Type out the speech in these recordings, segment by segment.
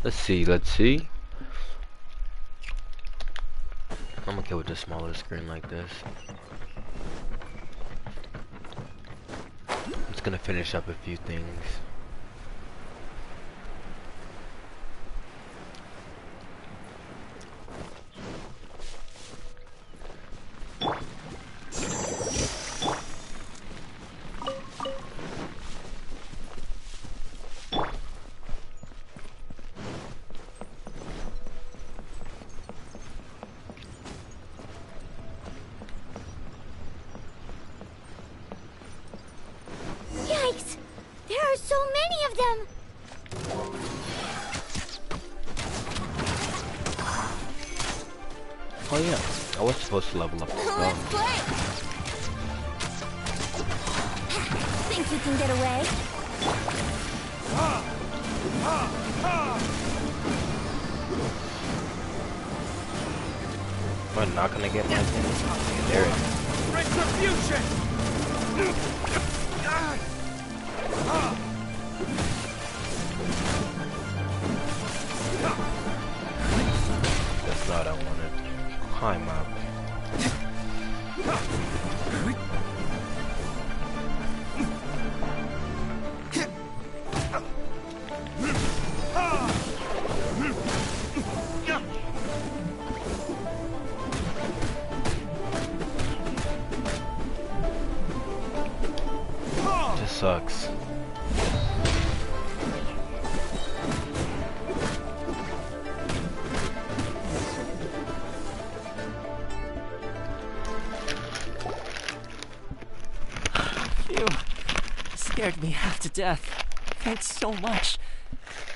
Let's see, let's see. I'm okay with the smaller screen like this. I'm just gonna finish up a few things. Yikes! There are so many of them! Oh yeah, I was supposed to level up as well. Let's play! Think you can get away? Am I not gonna get my thing? There it is. Retribution! That's not what I wanted. Climb up. This sucks. You scared me half to death. Thanks so much.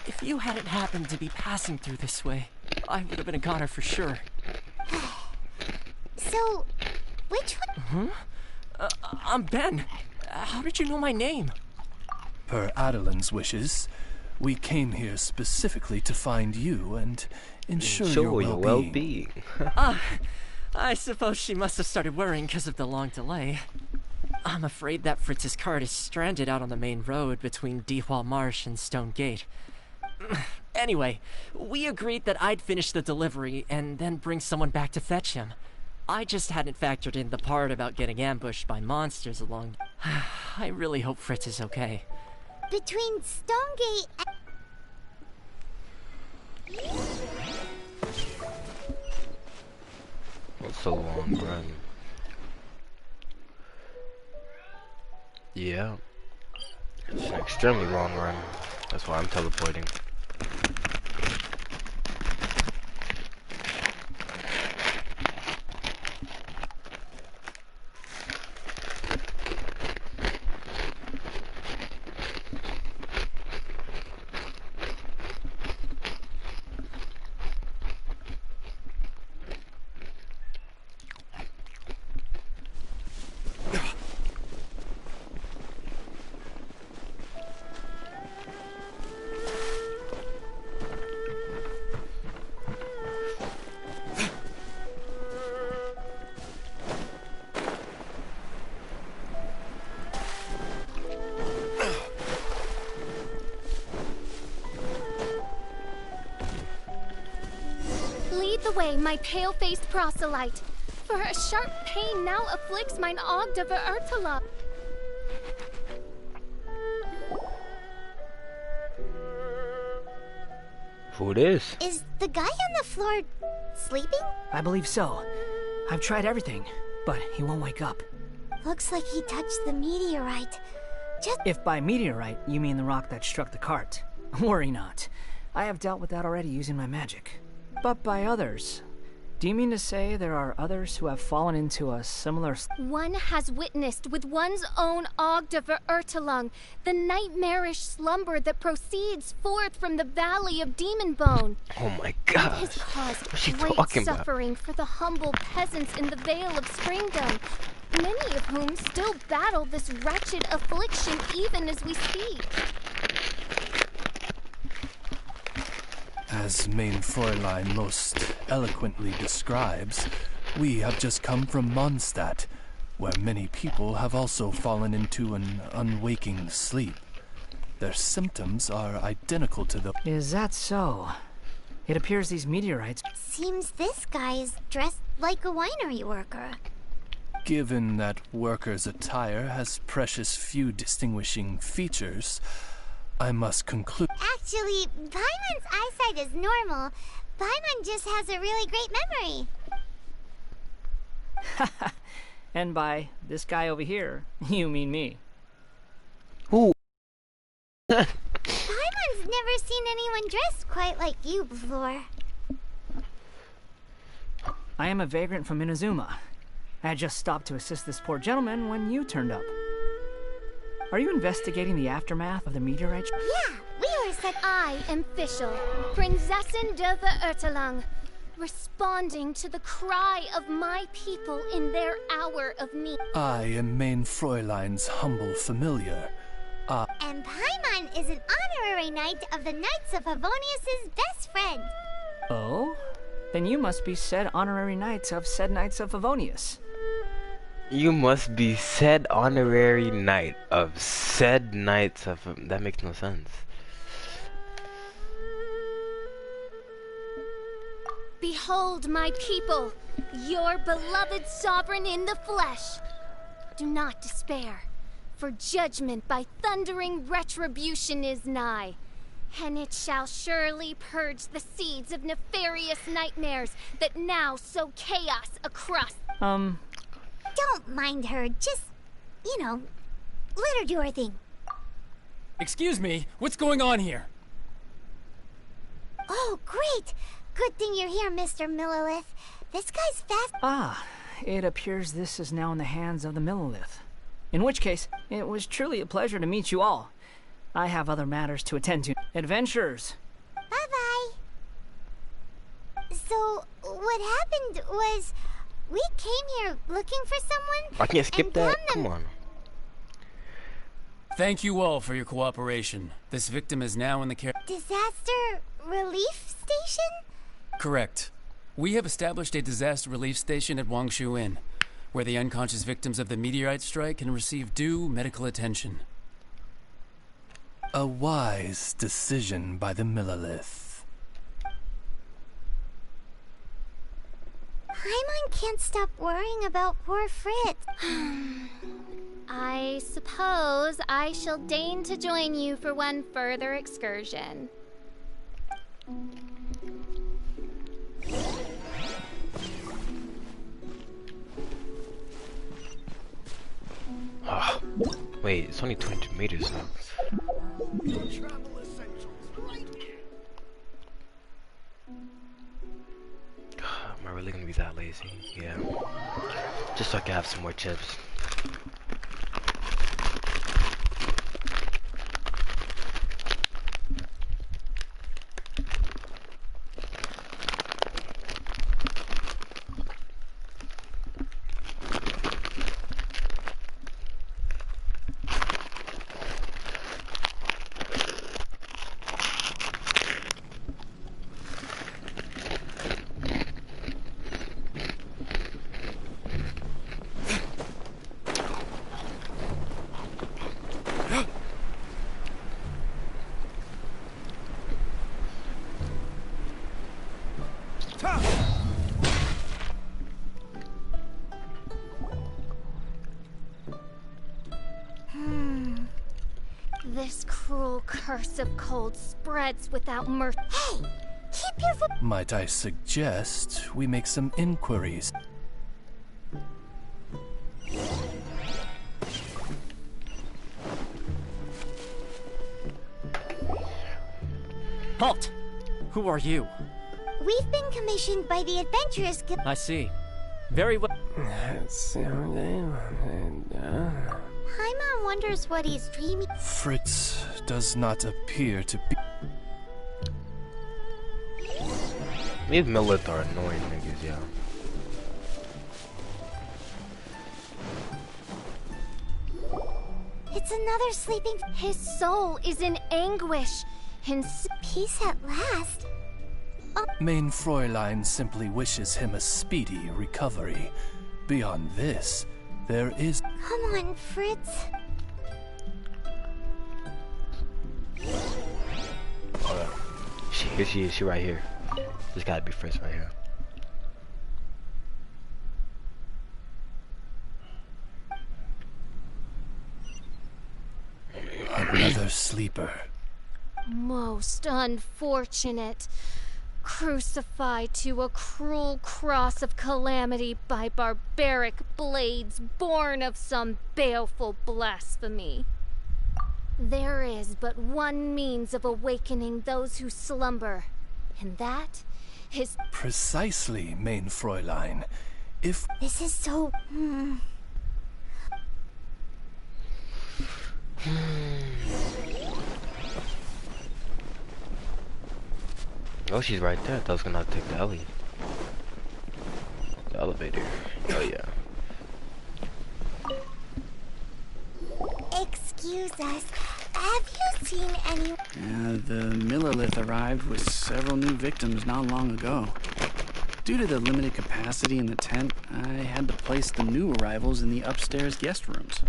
If you hadn't happened to be passing through this way, I would have been a goner for sure. So, which one? I'm Ben. How did you know my name? Per Adeline's wishes, we came here specifically to find you and ensure your well-being. I suppose she must have started worrying because of the long delay. I'm afraid that Fritz's cart is stranded out on the main road between Dewall Marsh and Stone Gate. Anyway, we agreed that I'd finish the delivery and then bring someone back to fetch him. I just hadn't factored in the part about getting ambushed by monsters along. I really hope Fritz is okay. Between Stonegate and... What's a long run? Yeah. It's an extremely long run. That's why I'm teleporting. Lead the way, my pale-faced proselyte. For a sharp pain now afflicts mine Ogda Verurtala. Who it is? Is the guy on the floor sleeping? I believe so. I've tried everything, but he won't wake up. Looks like he touched the meteorite. Just... If by meteorite, you mean the rock that struck the cart. Worry not. I have dealt with that already using my magic. But by others, do you mean to say there are others who have fallen into a similar... One has witnessed with one's own Ogda Verurtalung the nightmarish slumber that proceeds forth from the Valley of Demon Bone. Oh my It gosh. has caused What's she great talking about? suffering for the humble peasants in the Vale of Springdom, many of whom still battle this wretched affliction even as we speak. As Main Fräulein most eloquently describes, we have just come from Mondstadt, where many people have also fallen into an unwaking sleep. Their symptoms are identical to the... Is that so? It appears these meteorites... Seems this guy's dressed like a winery worker. Given that worker's attire has precious few distinguishing features, I must conclude... Actually, Paimon's eyesight is normal. Paimon just has a really great memory. And by this guy over here, you mean me. Who? Paimon's never seen anyone dressed quite like you before. I am a vagrant from Inazuma. I had just stopped to assist this poor gentleman when you turned up. Are you investigating the aftermath of the meteorite? Yeah, we were set. I am Fischl, Prinzessin de Verurteilung, responding to the cry of my people in their hour of need. I am Main Fräulein's humble familiar. And Paimon is an honorary knight of the Knights of Favonius' best friend. Oh? Then you must be said honorary knights of said Knights of Favonius. You must be said honorary knight of said Knights of... That makes no sense. Behold my people, your beloved sovereign in the flesh. Do not despair, for judgment by thundering retribution is nigh, and it shall surely purge the seeds of nefarious nightmares that now sow chaos across... Don't mind her, just, let her do her thing. Excuse me, what's going on here? Oh, great! Good thing you're here, Mr. Millilith. This guy's fast. Ah, it appears this is now in the hands of the Millilith. In which case, it was truly a pleasure to meet you all. I have other matters to attend to. Adventurers! Bye-bye. So, what happened was... We came here looking for someone. I can't skip that? Come on. Thank you all for your cooperation. This victim is now in the care... Disaster relief station? Correct. We have established a disaster relief station at Wangshu Inn, where the unconscious victims of the meteorite strike can receive due medical attention. A wise decision by the Millilith. Paimon can't stop worrying about poor Fritz. I suppose I shall deign to join you for one further excursion. Oh, wait, it's only 22 meters now. Am I really gonna be that lazy? Yeah. Just so I can have some more chips. This cruel curse of cold spreads without mercy. Hey! Keep your foot. Might I suggest we make some inquiries? Halt! Who are you? We've been commissioned by the Adventurers Guild. I see. Very well. Paimon wonders what he's dreaming. Fritz does not appear to be... These Millilith are annoying niggas, yeah. It's another sleeping... His soul is in anguish. In peace at last. Main Fräulein simply wishes him a speedy recovery. Beyond this, there is... Come on, Fritz. Hold up. Here she is. She right here. Just gotta be first right here. Another sleeper. Most unfortunate. Crucified to a cruel cross of calamity by barbaric blades born of some baleful blasphemy. There is but one means of awakening those who slumber, and that is... Precisely, main Fräulein. If... This is so... Oh, she's right there. I thought I was gonna have to take the alley. The elevator. Oh, yeah. Excuse us. Have you seen any... The Millerlith arrived with several new victims not long ago. Due to the limited capacity in the tent, I had to place the new arrivals in the upstairs guest rooms.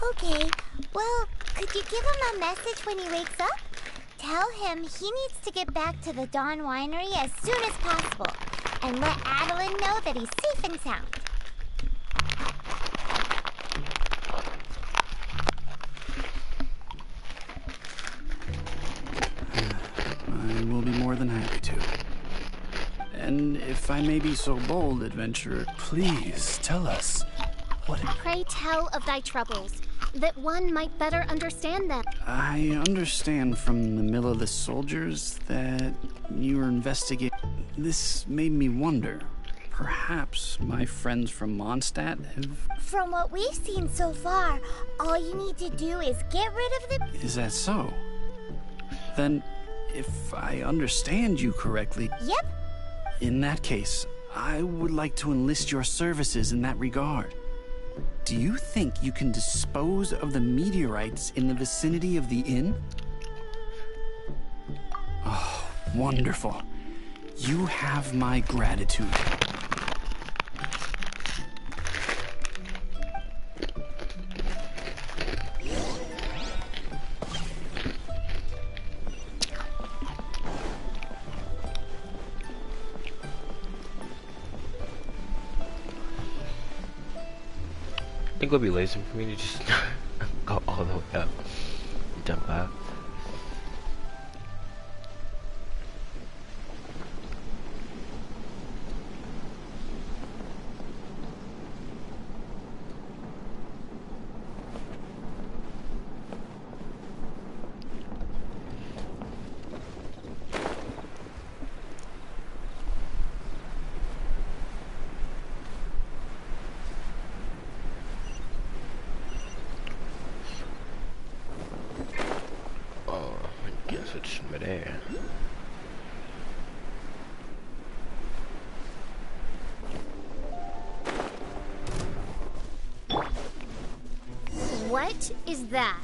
Okay, well, could you give him a message when he wakes up? Tell him he needs to get back to the Dawn Winery as soon as possible, and let Adeline know that he's safe and sound. I will be more than happy to. And if I may be so bold, adventurer... Please, tell us. What... Pray tell of thy troubles, that one might better understand them. I understand from the Millerlith soldiers that you were investigating... This made me wonder. Perhaps my friends from Mondstadt have... From what we've seen so far, all you need to do is get rid of the... Is that so? Then, if I understand you correctly... Yep. In that case, I would like to enlist your services in that regard. Do you think you can dispose of the meteorites in the vicinity of the inn? Oh, wonderful. You have my gratitude. I think it'll be lazy for me to just go all the way up and jump out. It's midair. What is that?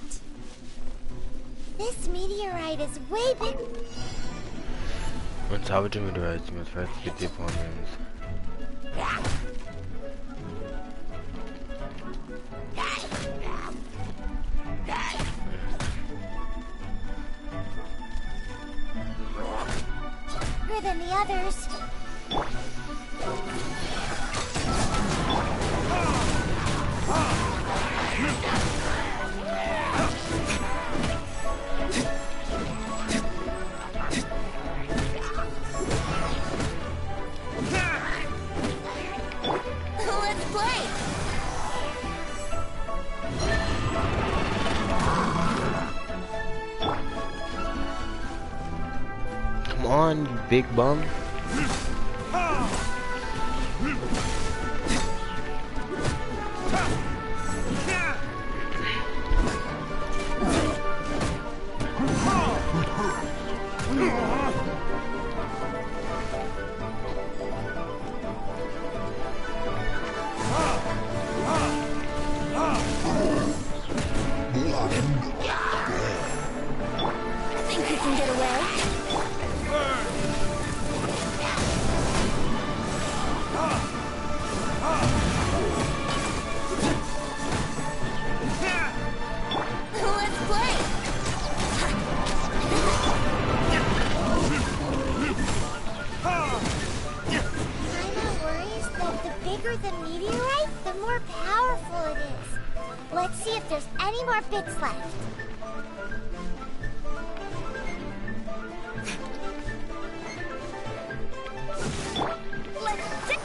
This meteorite is way big. When salvaging meteorites, you must first get the opponents. Than the others. Let's play! Come on, you big bum. Think we can get away? more powerful it is. Let's see if there's any more bits left. Let's sit.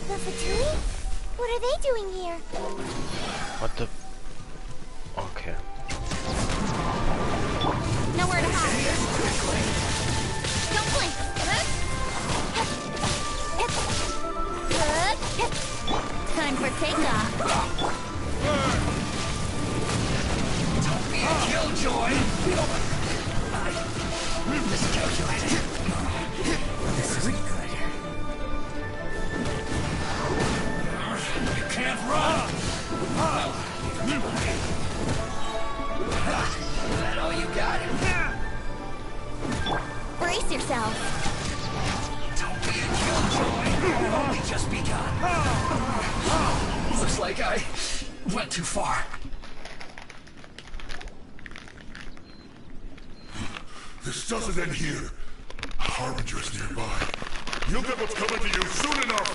The Fatui? What are they doing here? What the? Okay. Nowhere to hide. Don't blink. Time for takeoff. Don't be a killjoy! Miscalculated. This isn't good. You can't run! Is that all you got? Brace yourself. Don't be a killjoy! You've only just begun. Looks like I went too far. This doesn't end here. Harbinger's nearby. You'll get what's coming to you soon enough!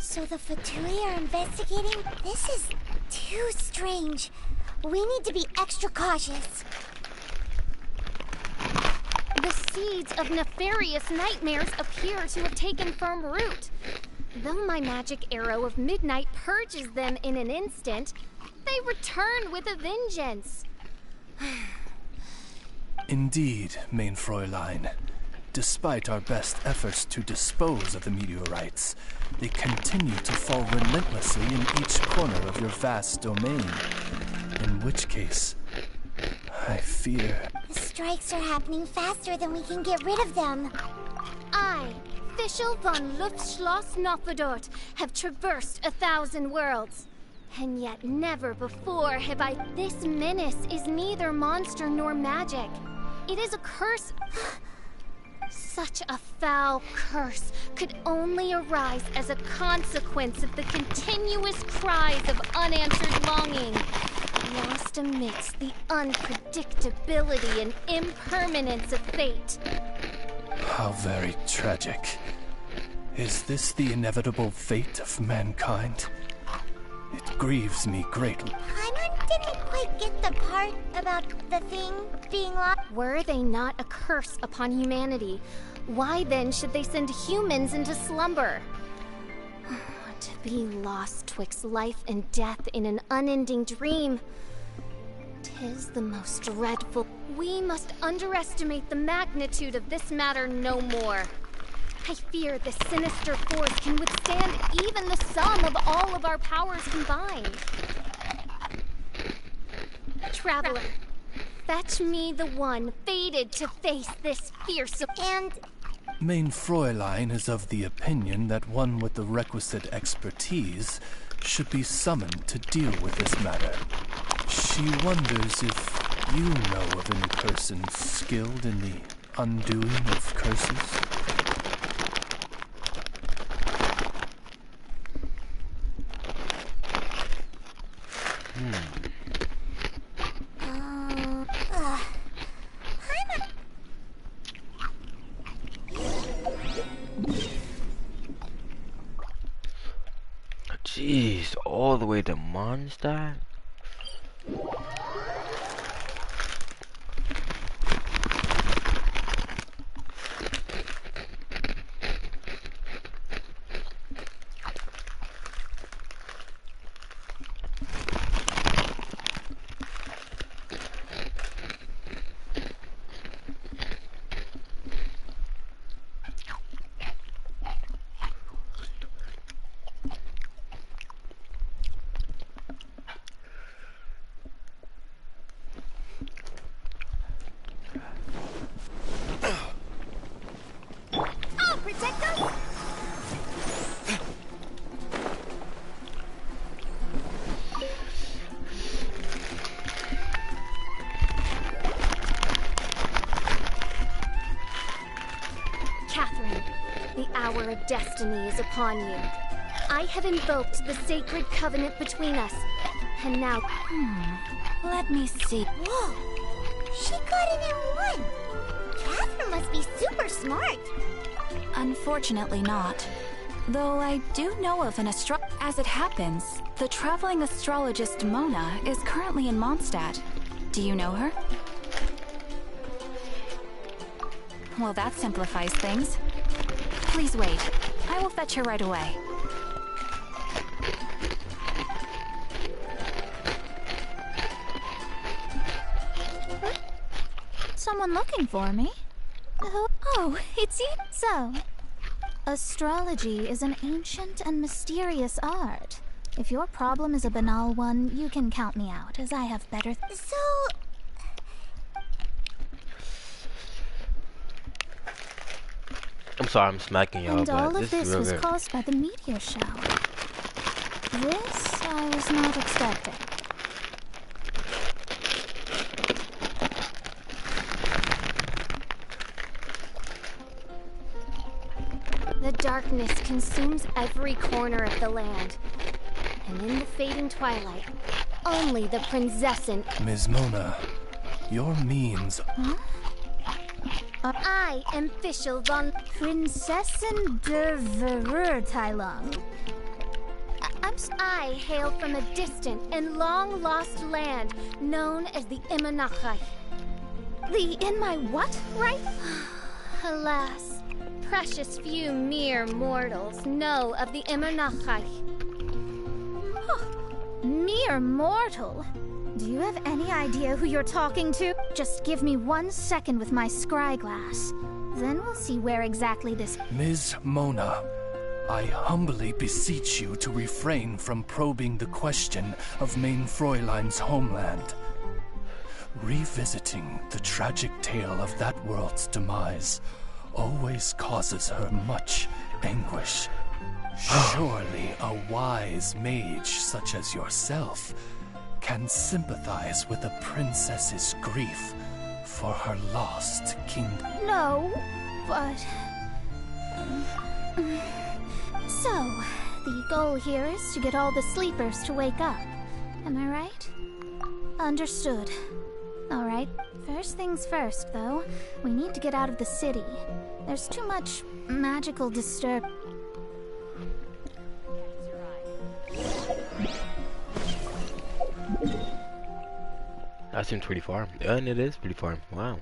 So the Fatui are investigating? This is too strange. We need to be extra cautious. The seeds of nefarious nightmares appear to have taken firm root. Though my magic arrow of midnight purges them in an instant, they return with a vengeance. Indeed, main Fräulein. Despite our best efforts to dispose of the meteorites, they continue to fall relentlessly in each corner of your vast domain. In which case, I fear... The strikes are happening faster than we can get rid of them. I, Fischl von Luftschloss Nofedort, have traversed 1,000 worlds. And yet never before have I... This menace is neither monster nor magic. It is a curse... Such a foul curse could only arise as a consequence of the continuous cries of unanswered longing, lost amidst the unpredictability and impermanence of fate. How very tragic. Is this the inevitable fate of mankind? It grieves me greatly. Paimon didn't quite get the part about the thing being lost. Were they not a curse upon humanity, why then should they send humans into slumber? To be lost twixt life and death in an unending dream. 'Tis the most dreadful. We must underestimate the magnitude of this matter no more. I fear this sinister force can withstand even the sum of all of our powers combined. Traveler, fetch me the one fated to face this fearsome... And Main Fräulein is of the opinion that one with the requisite expertise should be summoned to deal with this matter. She wonders if you know of any person skilled in the undoing of curses. Jeez, all the way to Mondstadt? hour of destiny is upon you. I have invoked the sacred covenant between us, and now... Let me see. Whoa! She got it in one! Catherine must be super smart. Unfortunately not. Though I do know of an As it happens, the traveling astrologist Mona is currently in Mondstadt. Do you know her? Well, that simplifies things. Please wait. I will fetch her right away. Someone looking for me? Oh, it's you. So, astrology is an ancient and mysterious art. If your problem is a banal one, you can count me out, as I have better... So... I'm sorry, I'm smacking y'all, And but all of this is this real was good. caused by the meteor shower. This I was not expecting. The darkness consumes every corner of the land. And in the fading twilight, only the princessin... Ms. Mona, your means... I am Fischl von... Prinzessin der Verurteilung. I hail from a distant and long-lost land known as the Immernachtreich. The in my what, right? Alas, precious few mere mortals know of the Immernachtreich. Mere mortal? Do you have any idea who you're talking to? Just give me 1 second with my scry glass. Then we'll see where exactly this... Ms. Mona, I humbly beseech you to refrain from probing the question of Main Fräulein's homeland. Revisiting the tragic tale of that world's demise always causes her much anguish. Surely a wise mage such as yourself can sympathize with a princess's grief for her lost kingdom. No, but... So, the goal here is to get all the sleepers to wake up. Am I right? Understood. Alright, first things first, though. We need to get out of the city. There's too much magical disturb... That seems pretty far. And it is pretty far. Wow.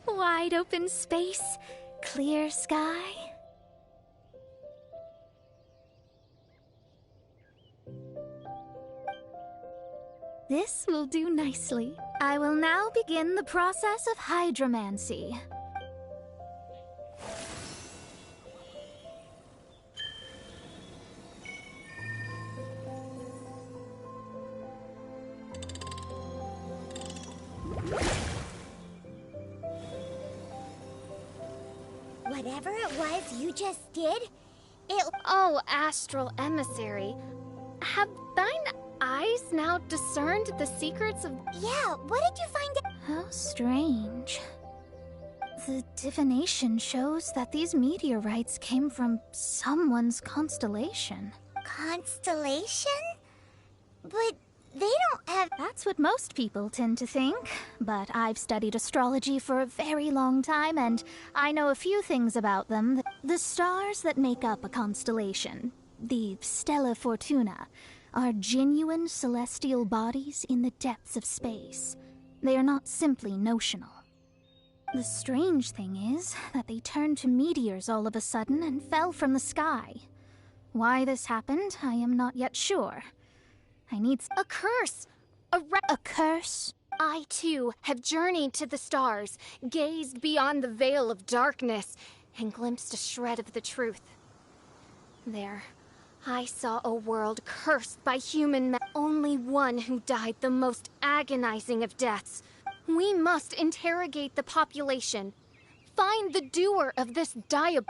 Wide open space, clear sky. This will do nicely. I will now begin the process of hydromancy. Whatever it was you just did, it... Oh, astral emissary. Have thine eyes now discerned the secrets of... Yeah, what did you find out? How strange. The divination shows that these meteorites came from someone's constellation. Constellation? But they don't have... That's what most people tend to think. But I've studied astrology for a very long time, and I know a few things about them. The stars that make up a constellation, the Stella Fortuna, are genuine celestial bodies in the depths of space. They are not simply notional. The strange thing is that they turned to meteors all of a sudden and fell from the sky. Why this happened, I am not yet sure. I need a curse! A curse? I too have journeyed to the stars, gazed beyond the veil of darkness, and glimpsed a shred of the truth. There, I saw a world cursed by only one who died the most agonizing of deaths. We must interrogate the population. Find the doer of this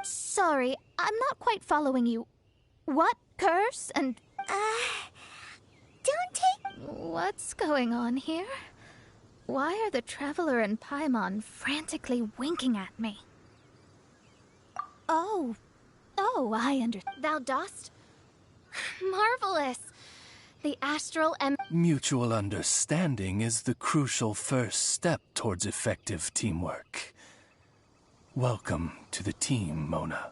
Sorry, I'm not quite following you. What curse and... Don't take... What's going on here? Why are the Traveler and Paimon frantically winking at me? Oh, I understand. Thou dost? Marvelous! The astral Mutual understanding is the crucial first step towards effective teamwork. Welcome to the team, Mona.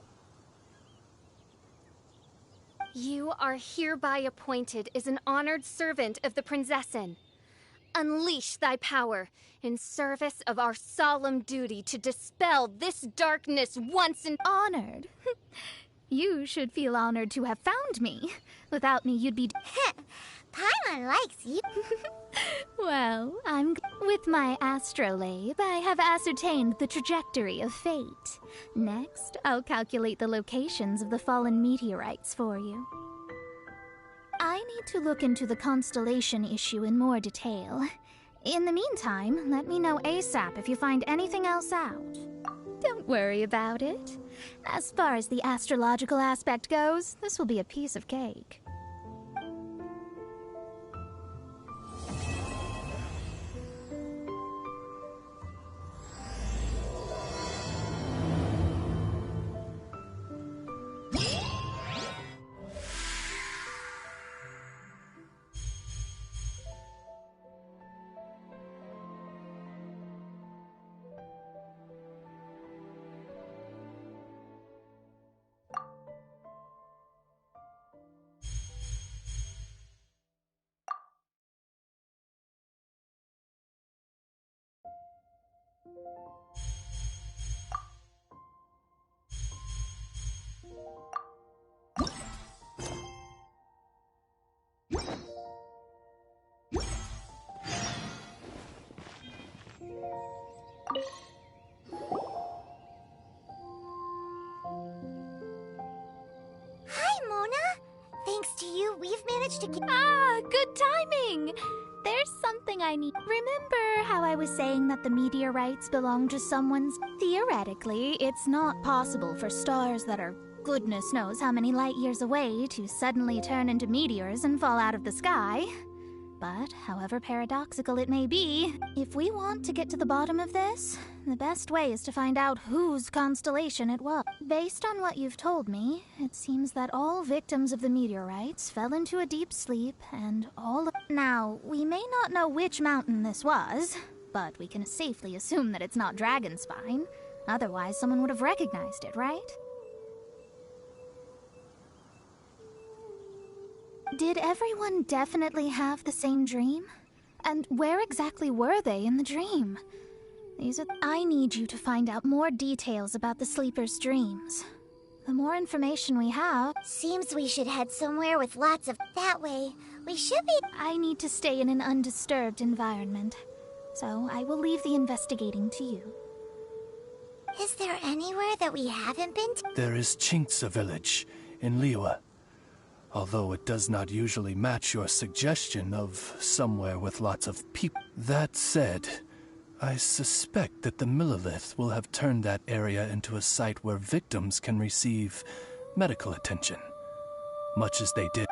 You are hereby appointed as an honored servant of the Prinzessin. Unleash thy power in service of our solemn duty to dispel this darkness once and... Honored? You should feel honored to have found me. Without me, you'd be... Paimon likes you. Well, with my astrolabe, I have ascertained the trajectory of fate. Next, I'll calculate the locations of the fallen meteorites for you. I need to look into the constellation issue in more detail. In the meantime, let me know ASAP if you find anything else out. Don't worry about it. As far as the astrological aspect goes, this will be a piece of cake. Hi, Mona. Thanks to you, we've managed to get... Good timing! There's something I need. Remember how I was saying that the meteorites belong to someone's... Theoretically, it's not possible for stars that are goodness knows how many light years away to suddenly turn into meteors and fall out of the sky. But, however paradoxical it may be, if we want to get to the bottom of this, the best way is to find out whose constellation it was. Based on what you've told me, it seems that all victims of the meteorites fell into a deep sleep, and all of... Now, we may not know which mountain this was, but we can safely assume that it's not Dragonspine. Otherwise, someone would have recognized it, right? Did everyone definitely have the same dream? And where exactly were they in the dream? I need you to find out more details about the sleeper's dreams. The more information we have... Seems we should head somewhere with lots of... That way, we should be... I need to stay in an undisturbed environment. So I will leave the investigating to you. Is there anywhere that we haven't been to? There is Chinksa village in Liyue. Although it does not usually match your suggestion of somewhere with lots of people. That said, I suspect that the Millilith will have turned that area into a site where victims can receive medical attention, much as they did.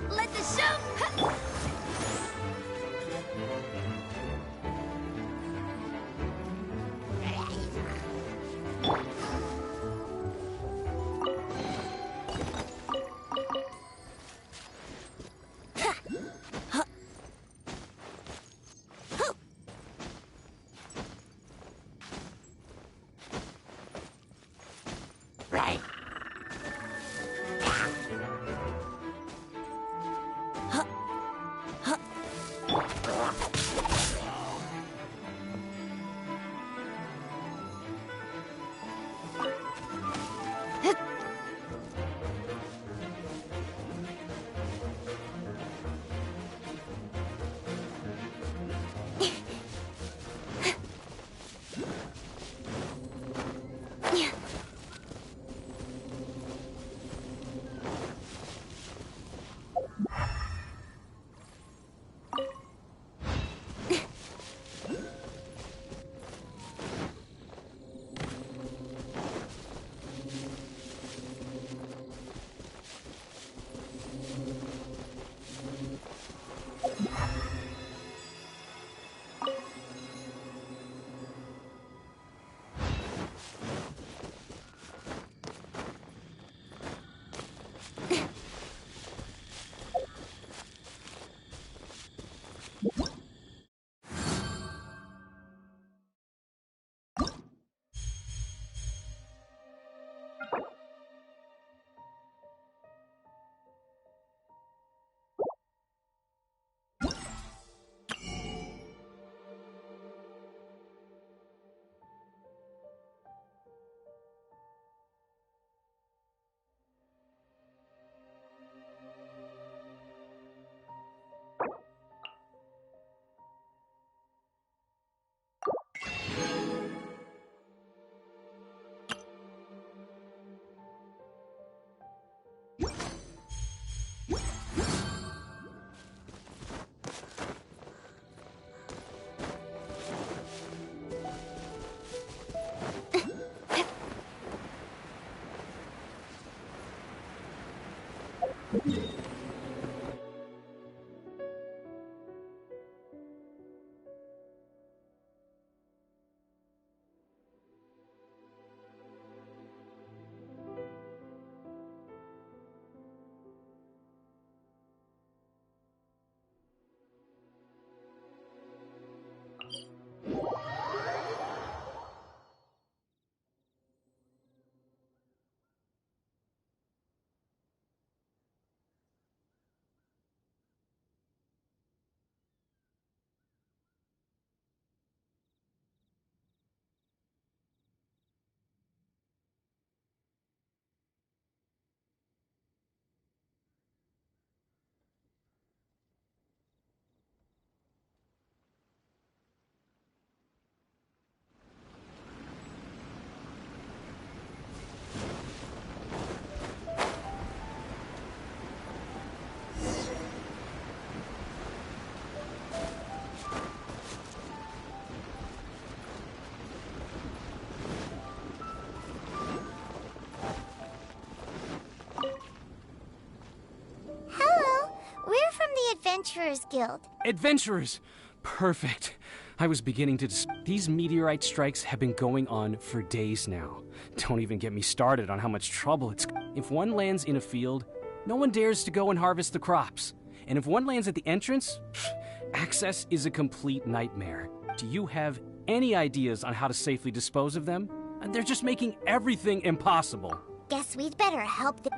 Let the show... Adventurers Guild. Adventurers! Perfect. I was beginning to... These meteorite strikes have been going on for days now. Don't even get me started on how much trouble it's... If one lands in a field, no one dares to go and harvest the crops. And if one lands at the entrance, access is a complete nightmare. Do you have any ideas on how to safely dispose of them? They're just making everything impossible. Guess we'd better help the...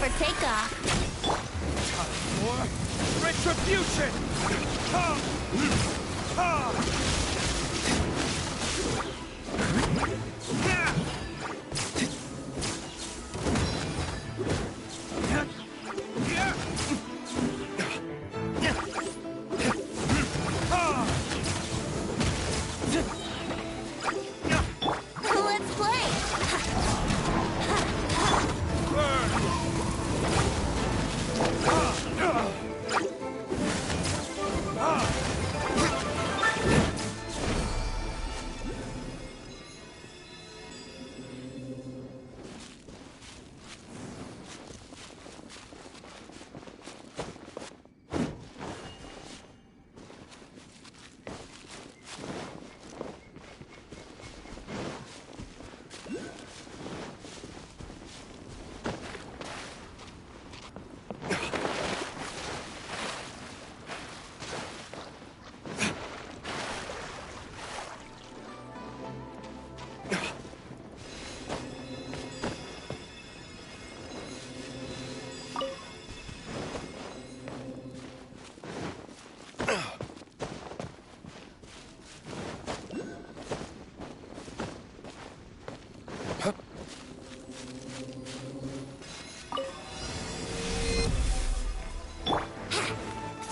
for takeoff. For retribution! Ha! Ha! Let's play!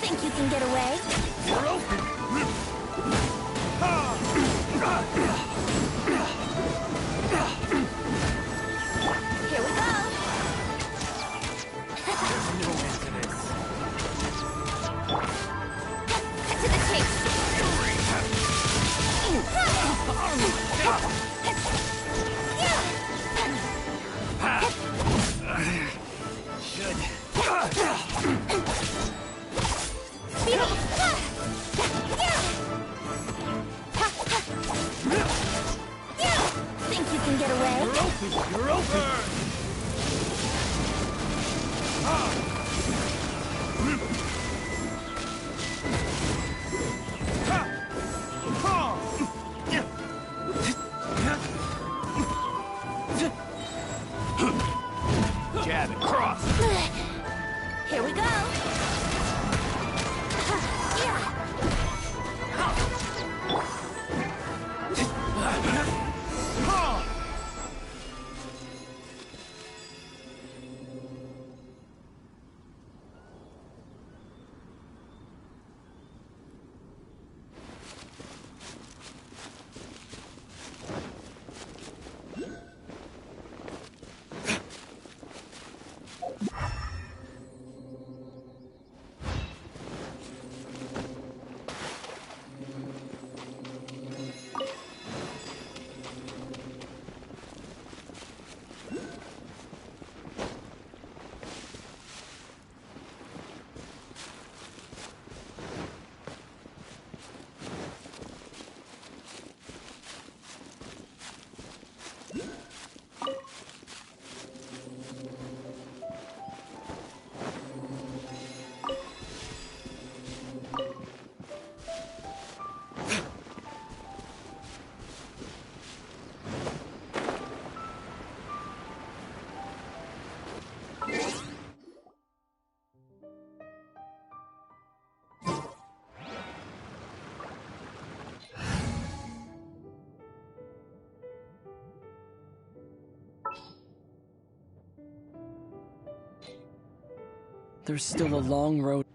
Think you can get away? You're open! Here we go! Cut to the chase! Think you can get away? You're open! Jab and cross. Here we go! There's still a long road.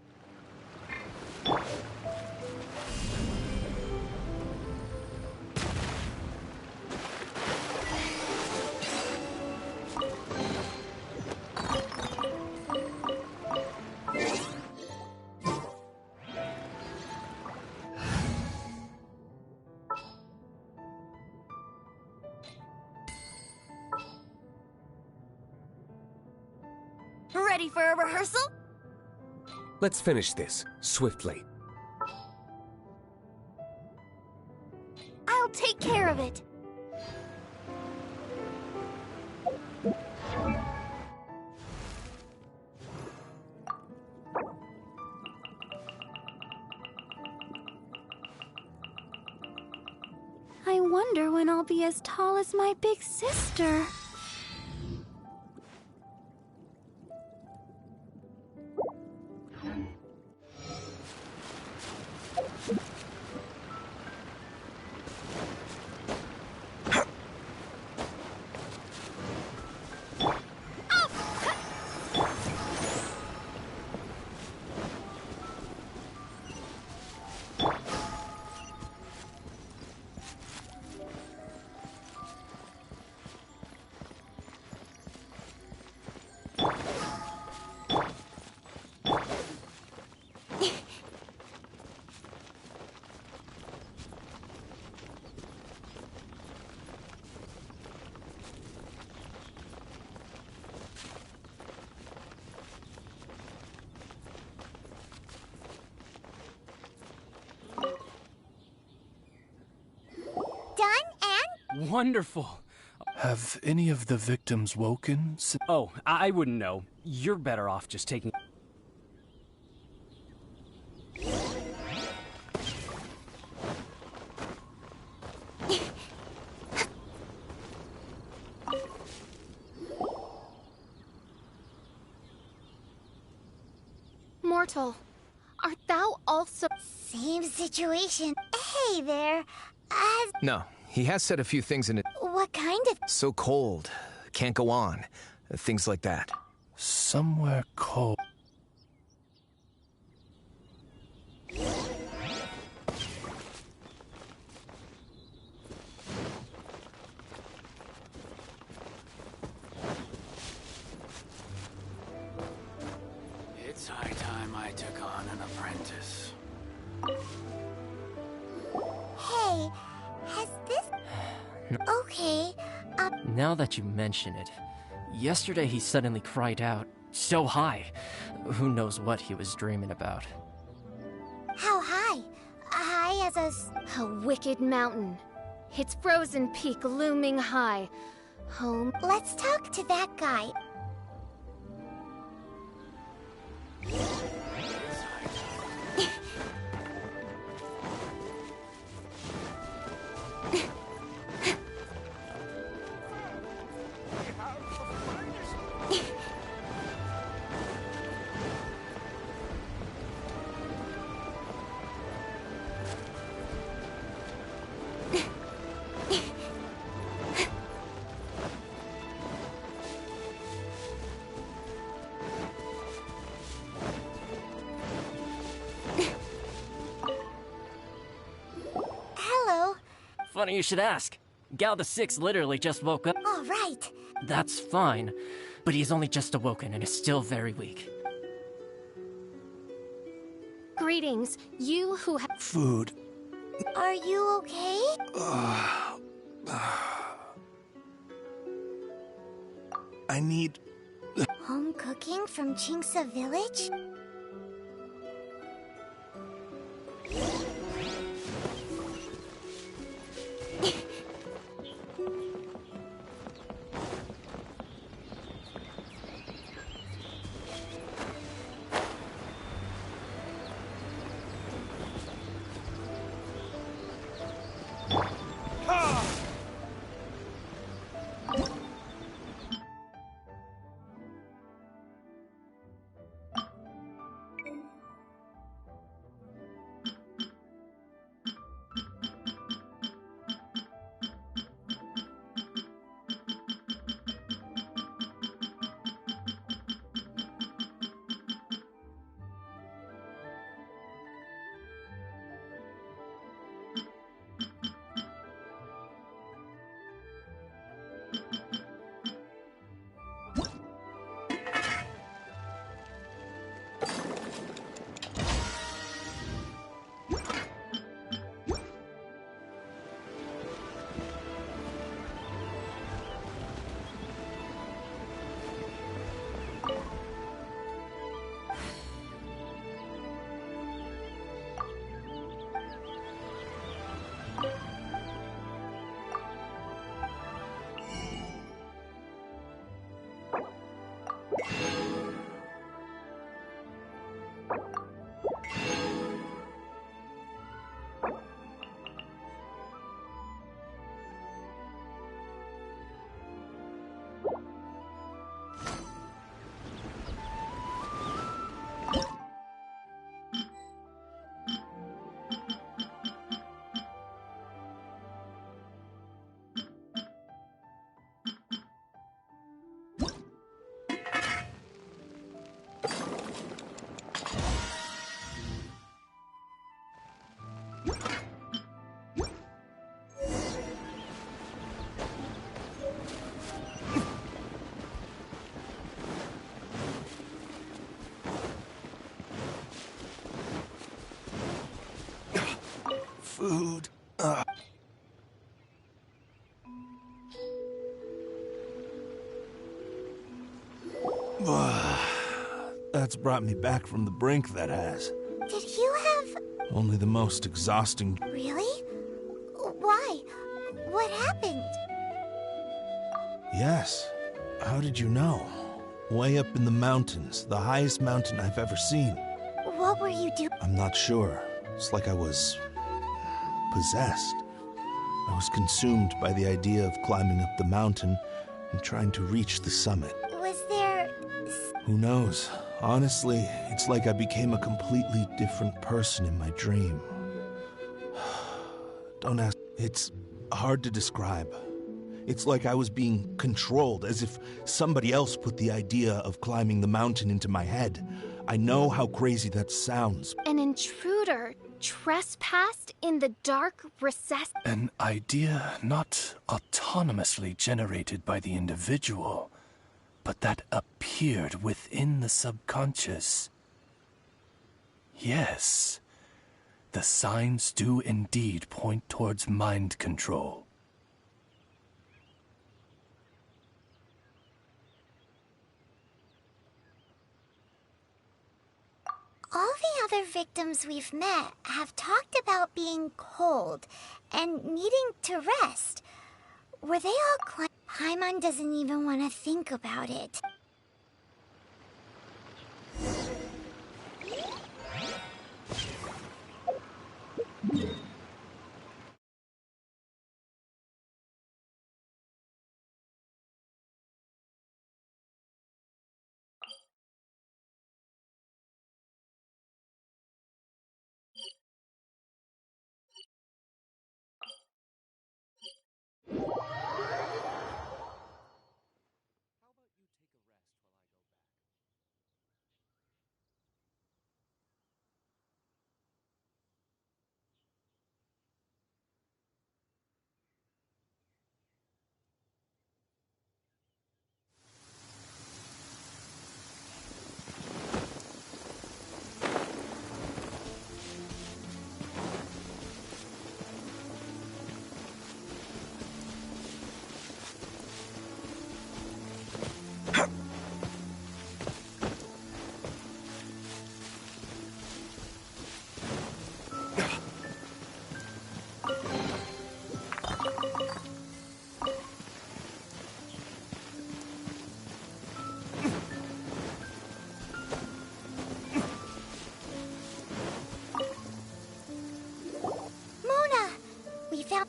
Ready for a rehearsal? Let's finish this, swiftly. I'll take care of it. I wonder when I'll be as tall as my big sister. Wonderful. Have any of the victims woken? Oh, I wouldn't know. You're better off just taking... Mortal, art thou also... Same situation. Hey there. No, he has said a few things in it. What kind of... So cold. Can't go on. Things like that. Somewhere cold. It's high time I took on an apprentice. Hey, has this... Okay, Now that you mention it, yesterday he suddenly cried out, so high. Who knows what he was dreaming about. How high? High as a wicked mountain. Its frozen peak looming high. Home... Let's talk to that guy. Funny you should ask. Gal the Six literally just woke up. All right. That's fine, but he's only just awoken and is still very weak. Greetings, you who have... Food. Are you okay? I need... Home cooking from Chingsa village? Food. That's brought me back from the brink, that has. Did you have... Only the most exhausting... Really? Why? What happened? Yes. How did you know? Way up in the mountains, the highest mountain I've ever seen. What were you doing? I'm not sure. It's like I was possessed. I was consumed by the idea of climbing up the mountain and trying to reach the summit. Was there... Who knows? Honestly, it's like I became a completely different person in my dream. Don't ask. It's hard to describe. It's like I was being controlled, as if somebody else put the idea of climbing the mountain into my head. I know how crazy that sounds. An intruder trespassed in the dark recess. An idea not autonomously generated by the individual, but that appeared within the subconscious. Yes, the signs do indeed point towards mind control. All the other victims we've met have talked about being cold and needing to rest. Were they all Paimon doesn't even want to think about it.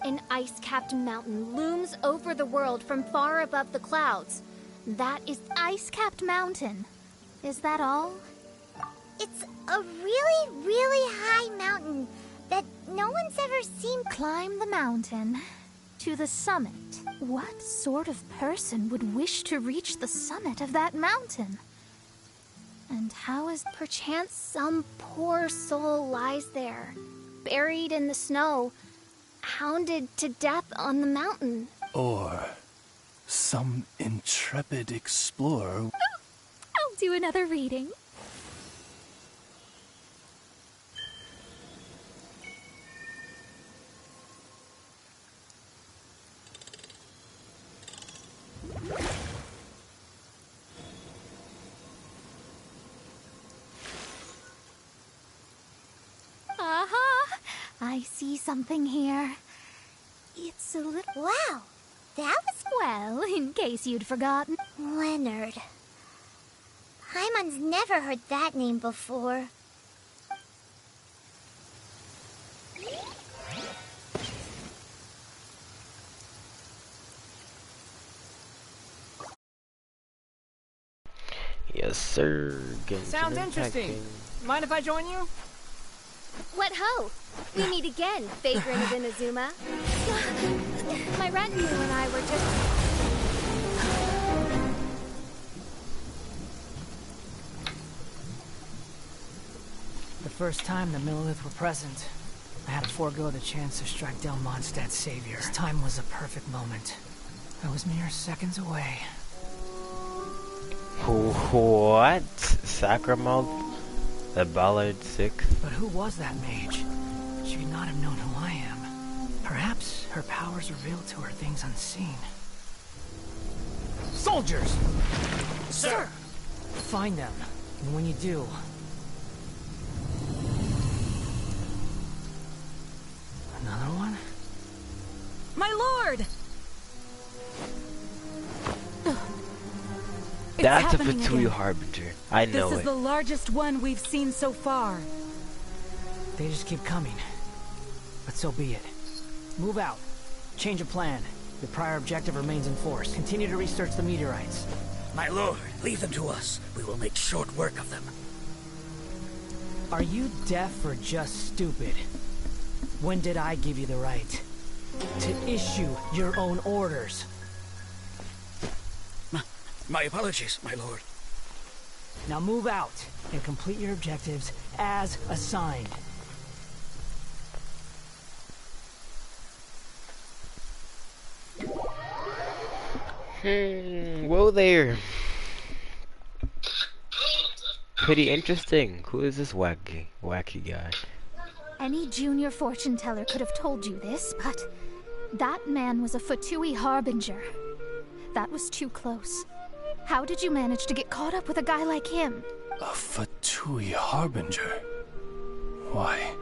An ice-capped mountain looms over the world from far above the clouds. That is Ice-capped mountain. Is that all? It's a really, really high mountain that no one's ever seen. Climb the mountain to the summit. What sort of person would wish to reach the summit of that mountain? And how is perchance some poor soul lies there, buried in the snow, hounded to death on the mountain? Or some intrepid explorer. I'll do another reading. Aha! I see something here. It's a little... Wow! That was... Well, in case you'd forgotten. Leonard. Paimon's never heard that name before. Yes, sir. Genshin Sounds Impact interesting. game. Mind if I join you? What ho! We meet again, vagrant of Inazuma. My retinue and I were just... The first time the Millelith were present, I had to forego the chance to strike down Mondstadt's savior. This time was a perfect moment. I was mere seconds away. What? Sacramouth? The Ballard 6? But who was that mage? She could not have known who I am. Perhaps her powers revealed to her things unseen. Soldiers! Sir! Find them, and when you do... Another one? My lord! That's a happening Fatui again. Harbinger. I know This it. is the largest one we've seen so far. They just keep coming. But so be it. Move out. Change of plan. The prior objective remains in force. Continue to research the meteorites. My lord, leave them to us. We will make short work of them. Are you deaf or just stupid? When did I give you the right to issue your own orders? My apologies, my lord. Now move out and complete your objectives as assigned. Whoa there. Pretty interesting. Who is this wacky guy? Any junior fortune teller could have told you this, but that man was a Fatui Harbinger. That was too close. How did you manage to get caught up with a guy like him? A Fatui Harbinger? Why,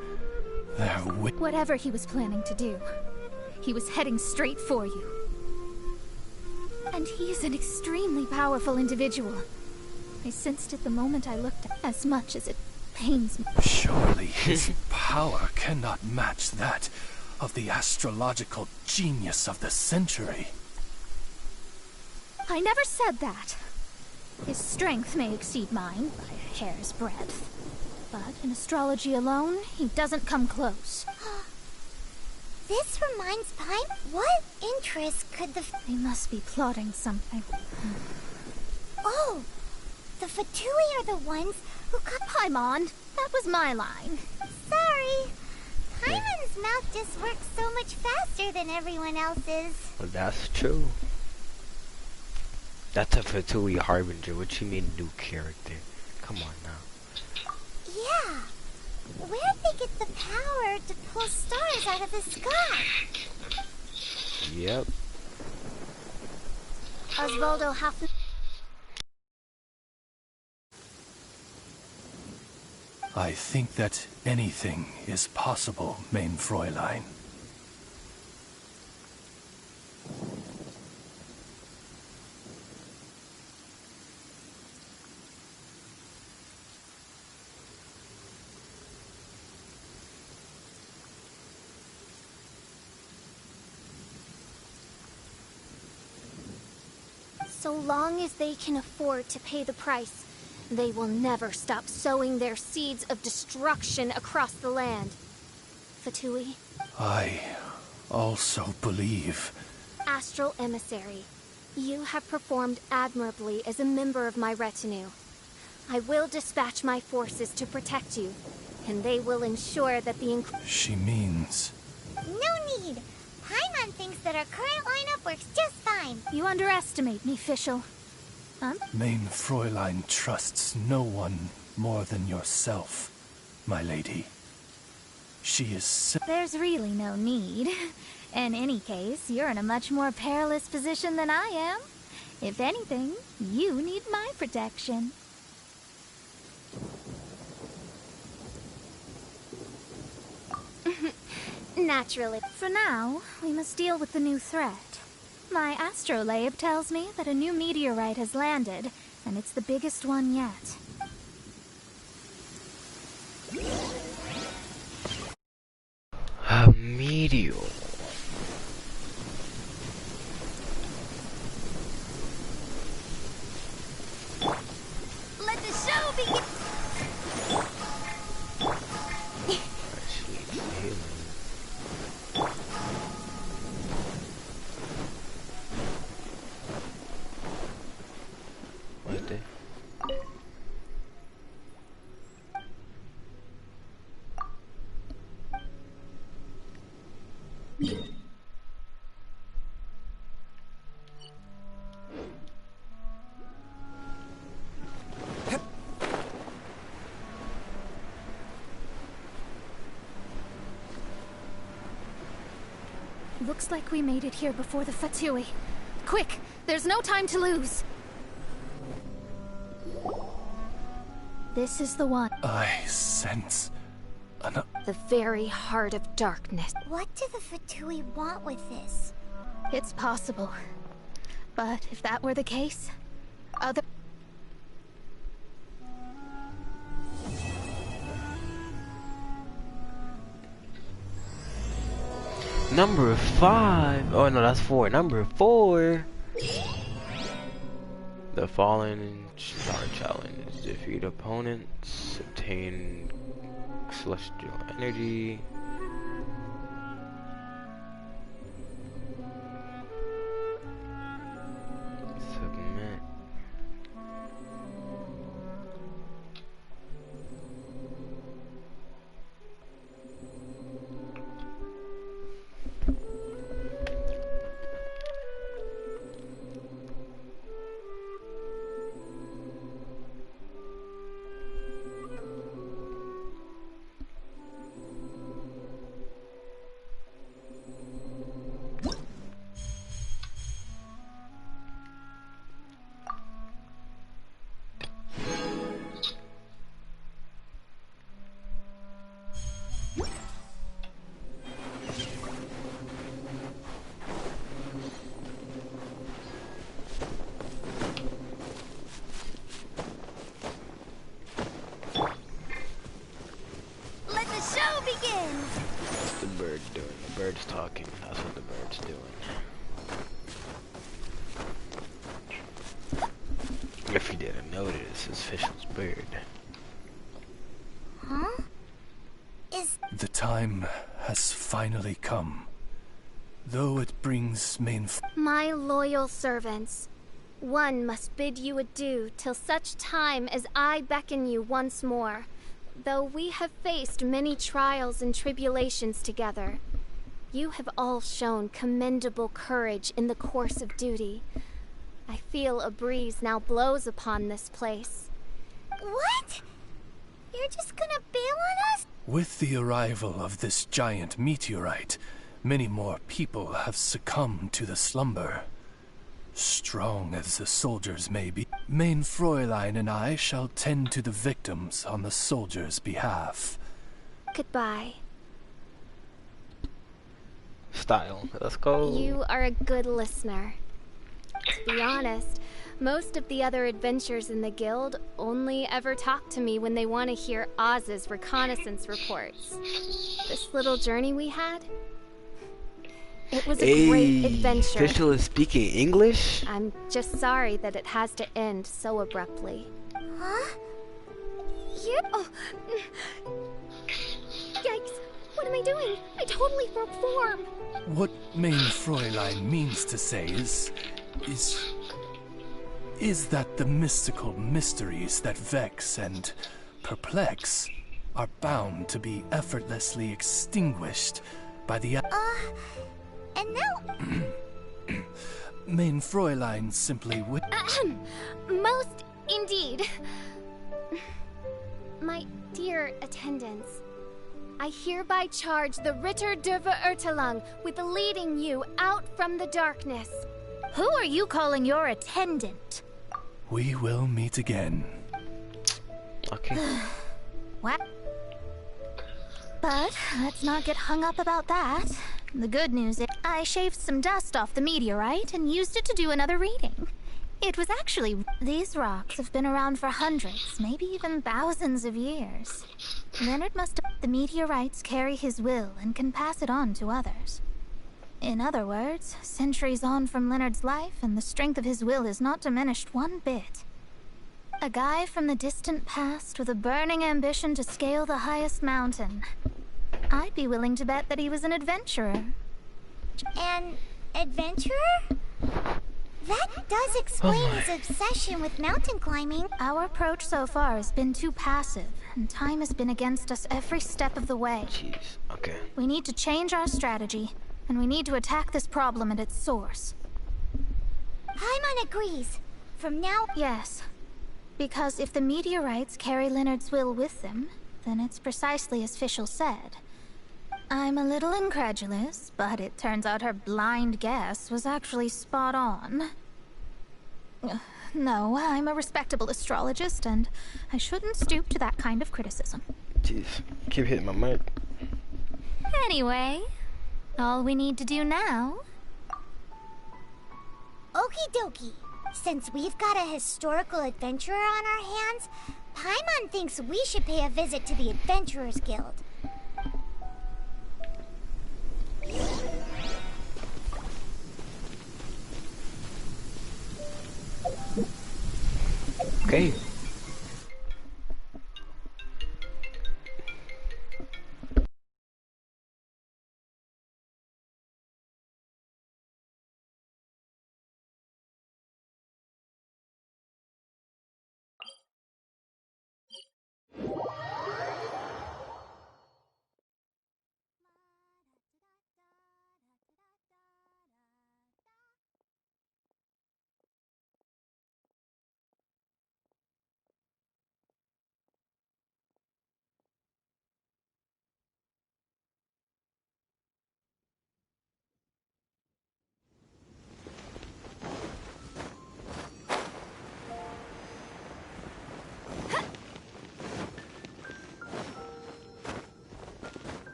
they're Whatever he was planning to do, he was heading straight for you. And he is an extremely powerful individual. I sensed it the moment I looked at, as much as it pains me. Surely his power cannot match that of the astrological genius of the century. I never said that. His strength may exceed mine by a hair's breadth. But in astrology alone, he doesn't come close. This reminds Paimon. What interest could the... They must be plotting something. Oh! The Fatui are the ones who cut... Paimon, that was my line. Sorry. Paimon's mouth just works so much faster than everyone else's. Well, that's true. That's a Fatui Harbinger. What you mean, new character? Come on now. Yeah. Where'd they get the power to pull stars out of the sky? Yep. Osvaldo Hoffman. I think that anything is possible, main Fräulein. So long as they can afford to pay the price, they will never stop sowing their seeds of destruction across the land. Fatui, I also believe. Astral Emissary, you have performed admirably as a member of my retinue. I will dispatch my forces to protect you, and they will ensure that the... She means... No need! Paimon thinks that our current lineup works just fine. You underestimate me, Fischl. Huh? Main Fräulein trusts no one more than yourself, my lady. She is... There's really no need. In any case, you're in a much more perilous position than I am. If anything, you need my protection. Naturally. For now, we must deal with the new threat. My astrolabe tells me that a new meteorite has landed, and it's the biggest one yet. A meteor. Let the show begin! What the? Looks like we made it here before the Fatui. Quick! There's no time to lose! This is the one. I sense... The very heart of darkness. What do the Fatui want with this? It's possible. But if that were the case, other... Number 5. Oh no, that's 4. Number 4. The Fallen Star Challenge. Defeat opponents. Obtain celestial energy. Submit. Let the show begin! What's the bird doing? The bird's talking. That's what the bird's doing. If you didn't notice, it's Fischl's bird. Huh? The time has finally come. Though it brings My loyal servants, one must bid you adieu till such time as I beckon you once more. Though we have faced many trials and tribulations together, you have all shown commendable courage in the course of duty. I feel a breeze now blows upon this place. What? You're just gonna bail on us? With the arrival of this giant meteorite, many more people have succumbed to the slumber. Strong as the soldiers may be, Main Fräulein and I shall tend to the victims on the soldiers' behalf. Goodbye. Style. Let's go. You are a good listener. To be honest, most of the other adventurers in the guild only ever talk to me when they want to hear Oz's reconnaissance reports. This little journey we had, it was a great adventure. Fischl is speaking English? I'm just sorry that it has to end so abruptly. Huh? Oh. Yikes! What am I doing? I totally broke form! What Main Fräulein means to say is that the mystical mysteries that vex and perplex are bound to be effortlessly extinguished by the... And now... Main Fräulein simply would... Most indeed. My dear attendants, I hereby charge the Ritter der Verurteilung with leading you out from the darkness. Who are you calling your attendant? We will meet again. Okay. What? But let's not get hung up about that. The good news is I shaved some dust off the meteorite and used it to do another reading. It was actually... These rocks have been around for hundreds, maybe even thousands of years. Leonard must have... The meteorites carry his will and can pass it on to others. In other words, centuries on from Leonard's life, and the strength of his will is not diminished one bit. A guy from the distant past with a burning ambition to scale the highest mountain. I'd be willing to bet that he was an adventurer. An adventurer? That does explain his obsession with mountain climbing. Our approach so far has been too passive, and time has been against us every step of the way. Jeez, okay. We need to change our strategy, and we need to attack this problem at its source. Paimon agrees. From now... Yes. Because if the meteorites carry Leonard's will with them, then it's precisely as Fischl said. I'm a little incredulous, but it turns out her blind guess was actually spot on. No, I'm a respectable astrologist, and I shouldn't stoop to that kind of criticism. Jeez, keep hitting my mic. Anyway, all we need to do now Okie dokie. Since we've got a historical adventurer on our hands, Paimon thinks we should pay a visit to the Adventurers Guild. Okay.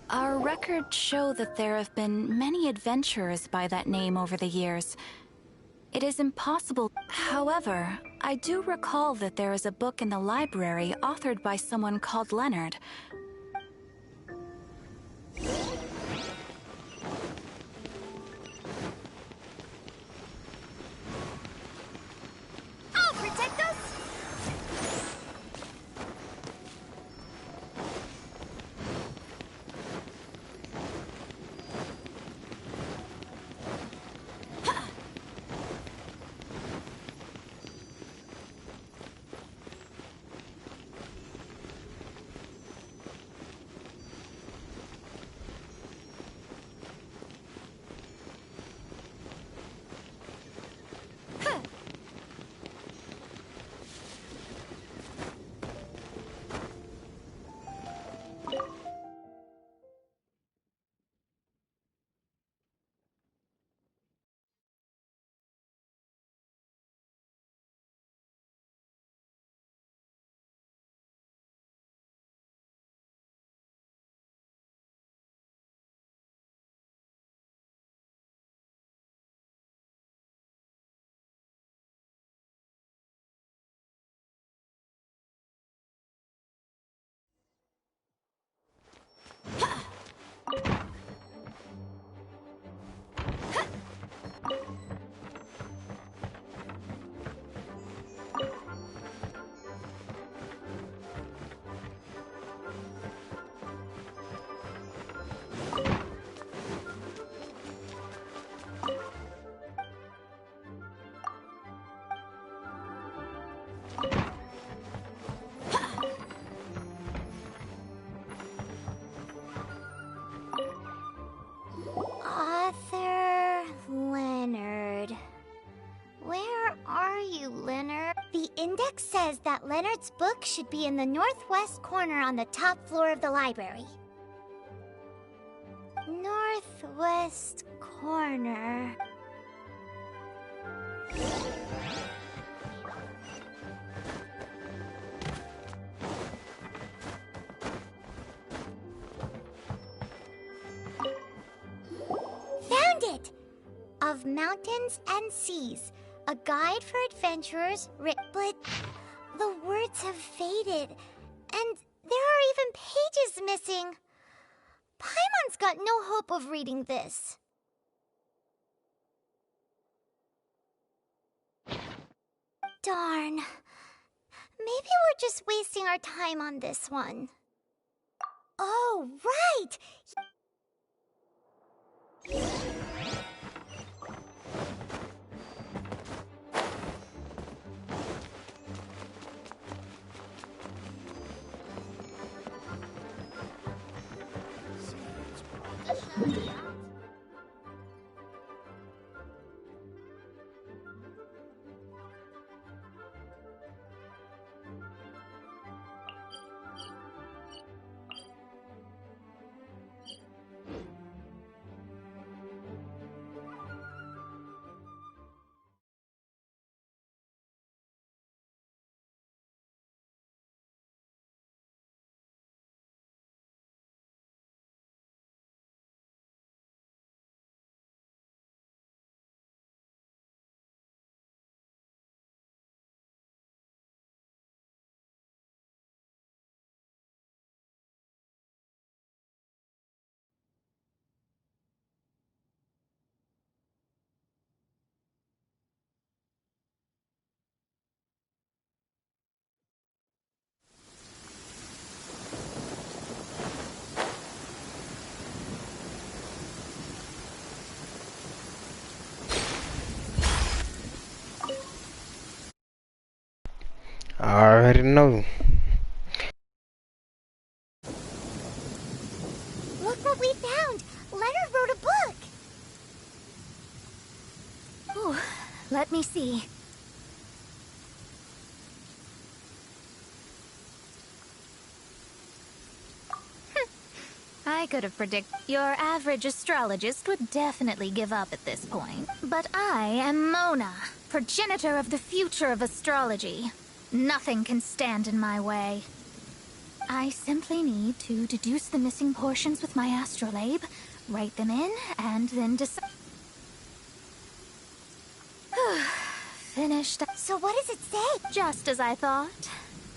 Our records show that there have been many adventurers by that name over the years. It is impossible. However, I do recall that there is a book in the library authored by someone called Leonard. I'll protect us! Author Leonard. Where are you, Leonard? The index says that Leonard's book should be in the northwest corner on the top floor of the library. Northwest corner. Found it! Of Mountains and Seas, a guide for adventurers but the words have faded, and there are even pages missing. Paimon's got no hope of reading this. Darn. Maybe we're just wasting our time on this one. Oh, right! I already know. Look what we found! Leonard wrote a book! Ooh, let me see. I could have predicted. Your average astrologist would definitely give up at this point. But I am Mona, progenitor of the future of astrology. Nothing can stand in my way. I simply need to deduce the missing portions with my astrolabe, write them in, and then decide. Finished. So what does it say? Just as I thought.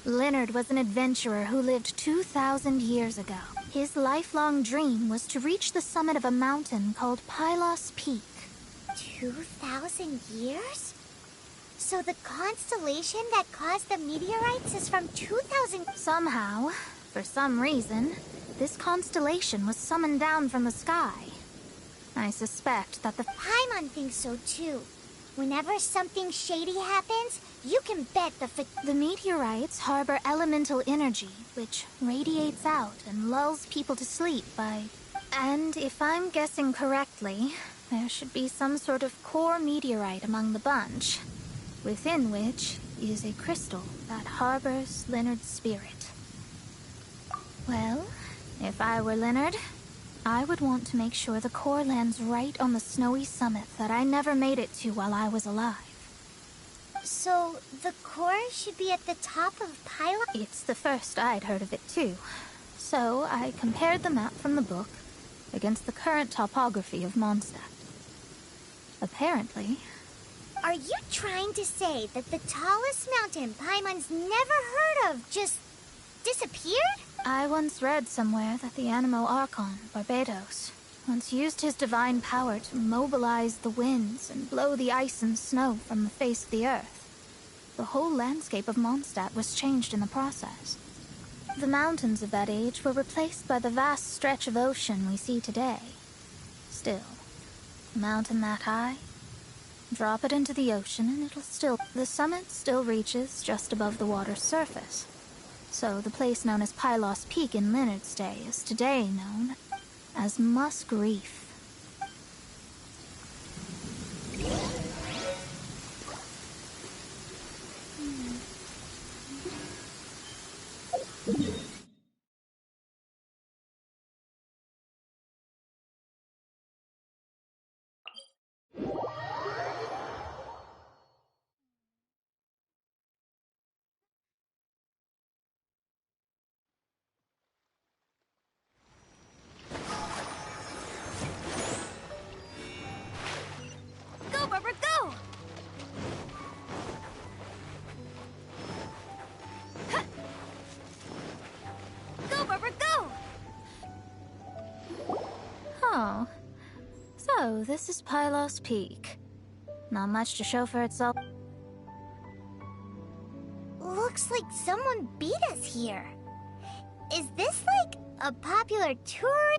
Leonard was an adventurer who lived 2,000 years ago. His lifelong dream was to reach the summit of a mountain called Pylos Peak. 2,000 years? So the constellation that caused the meteorites is from 2,000... Somehow, for some reason, this constellation was summoned down from the sky. I suspect that the... Paimon thinks so too. Whenever something shady happens, you can bet the meteorites harbor elemental energy, which radiates out and lulls people to sleep by... And if I'm guessing correctly, there should be some sort of core meteorite among the bunch, within which is a crystal that harbors Leonard's spirit. Well, if I were Leonard, I would want to make sure the core lands right on the snowy summit that I never made it to while I was alive. So, the core should be at the top of Pylos? It's the first I'd heard of it too. So, I compared the map from the book against the current topography of Mondstadt. Apparently... Are you trying to say that the tallest mountain Paimon's never heard of just disappeared? I once read somewhere that the Animo Archon, Barbados, once used his divine power to mobilize the winds and blow the ice and snow from the face of the earth. The whole landscape of Mondstadt was changed in the process. The mountains of that age were replaced by the vast stretch of ocean we see today. Still, a mountain that high, drop it into the ocean and it'll still... The summit still reaches just above the water's surface. So the place known as Pylos Peak in Leonard's day is today known as Musk Reef. Oh, so this is Pylos Peak. Not much to show for itself. Looks like someone beat us here. Is this like a popular tour?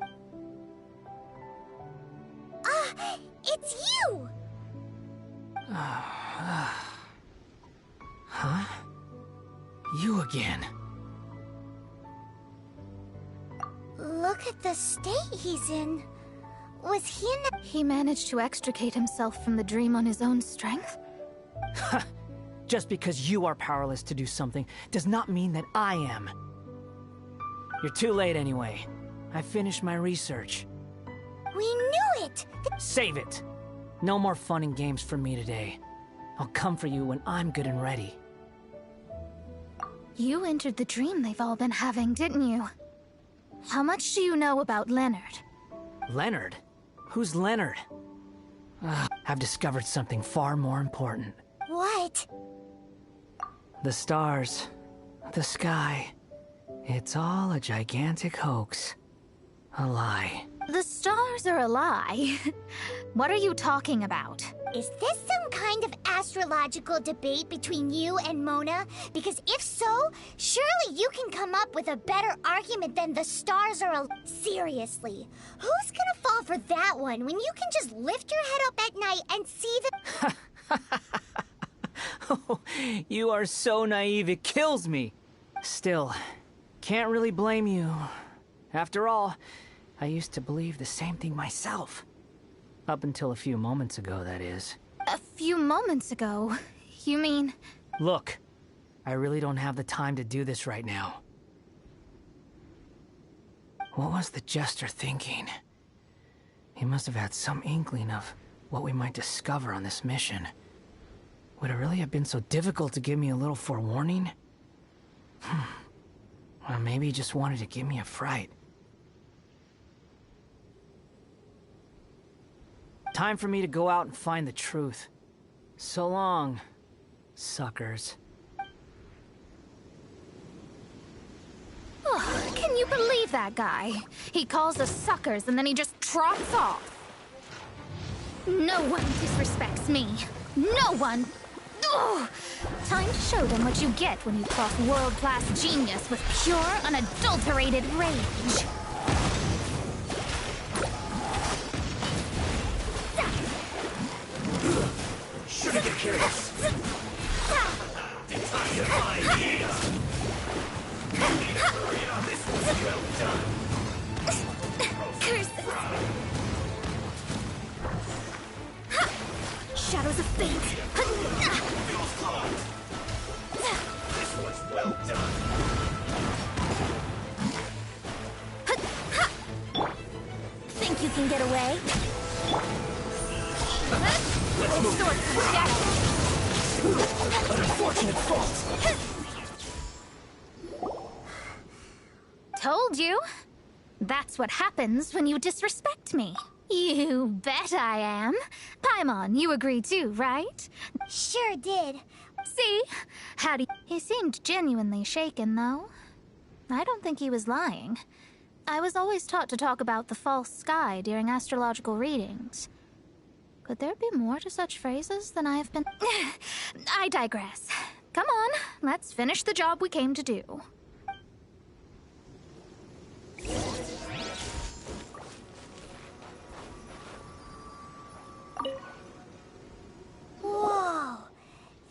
Ah, it's you! Huh? You again. Look at the state he's in. Was he in the... He managed to extricate himself from the dream on his own strength? Just because you are powerless to do something does not mean that I am. You're too late anyway. I finished my research. We knew it! Save it! No more fun and games for me today. I'll come for you when I'm good and ready. You entered the dream they've all been having, didn't you? How much do you know about Leonard? Leonard? Who's Leonard? I've discovered something far more important. What? The stars, the sky, it's all a gigantic hoax. A lie. The stars are a lie. What are you talking about? Is this some kind of astrological debate between you and Mona? Because if so, surely you can come up with a better argument than the stars are a... Seriously, who's gonna fall for that one when you can just lift your head up at night and see the... You are so naive, it kills me. Still, can't really blame you. After all, I used to believe the same thing myself. Up until a few moments ago, that is. A few moments ago? You mean... Look, I really don't have the time to do this right now. What was the Jester thinking? He must have had some inkling of what we might discover on this mission. Would it really have been so difficult to give me a little forewarning? Or maybe he just wanted to give me a fright. Time for me to go out and find the truth. So long, suckers. Oh, can you believe that guy? He calls us suckers and then he just trots off. No one disrespects me. No one. Ugh. Time to show them what you get when you cross world-class genius with pure, unadulterated rage. Should have been curious. Define idea. This was well done. Curses. Shadows of fate. This was well done. Think you can get away? Sword from shadow. An unfortunate fault. Told you. That's what happens when you disrespect me. You bet I am. Paimon, you agree too, right? Sure did. See? How do you... He seemed genuinely shaken, though. I don't think he was lying. I was always taught to talk about the false sky during astrological readings. Could there be more to such phrases than I have been... I digress. Come on, let's finish the job we came to do. Whoa!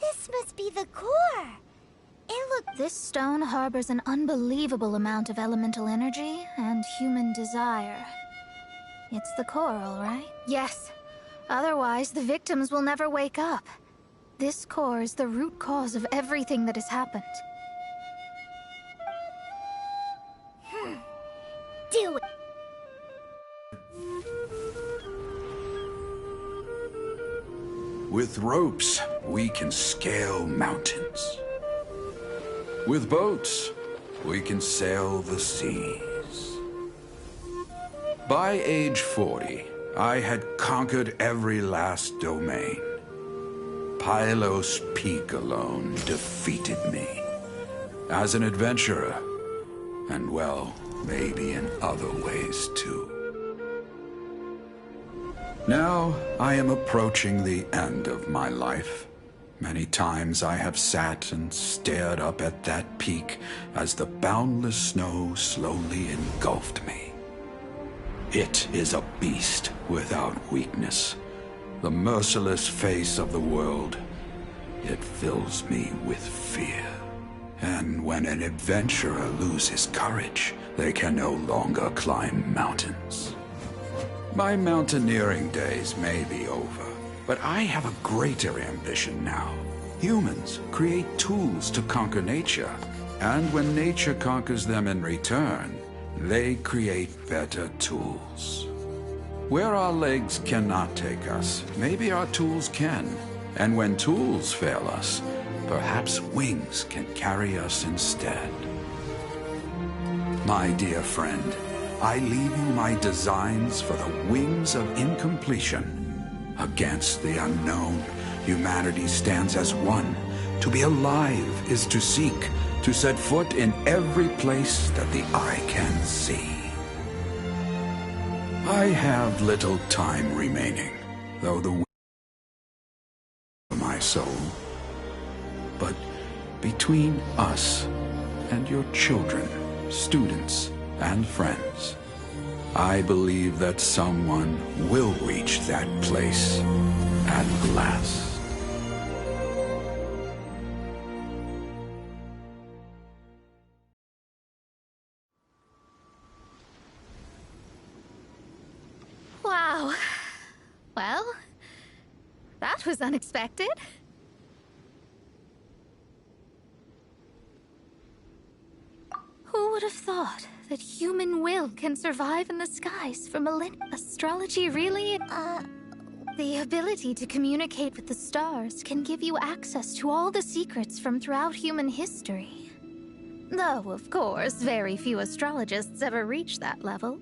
This must be the core! It looked... This stone harbors an unbelievable amount of elemental energy and human desire. It's the core, all right? Yes. Otherwise, the victims will never wake up. This core is the root cause of everything that has happened. Do it! With ropes, we can scale mountains. With boats, we can sail the seas. By age 40, I had conquered every last domain. Pylos Peak alone defeated me. As an adventurer, and well, maybe in other ways too. Now, I am approaching the end of my life. Many times I have sat and stared up at that peak as the boundless snow slowly engulfed me. It is a beast without weakness, the merciless face of the world. It fills me with fear. And when an adventurer loses courage, they can no longer climb mountains. My mountaineering days may be over, but I have a greater ambition now. Humans create tools to conquer nature, and when nature conquers them in return, they create better tools. Where our legs cannot take us, maybe our tools can. And when tools fail us, perhaps wings can carry us instead. My dear friend, I leave you my designs for the wings of incompletion. Against the unknown, humanity stands as one. To be alive is to seek, to set foot in every place that the eye can see. I have little time remaining, though the my soul. But between us and your children, students, and friends, I believe that someone will reach that place at last. Wow. Well, that was unexpected. Who would have thought that human will can survive in the skies for millennia? Astrology really? The ability to communicate with the stars can give you access to all the secrets from throughout human history. Though, of course, very few astrologists ever reach that level.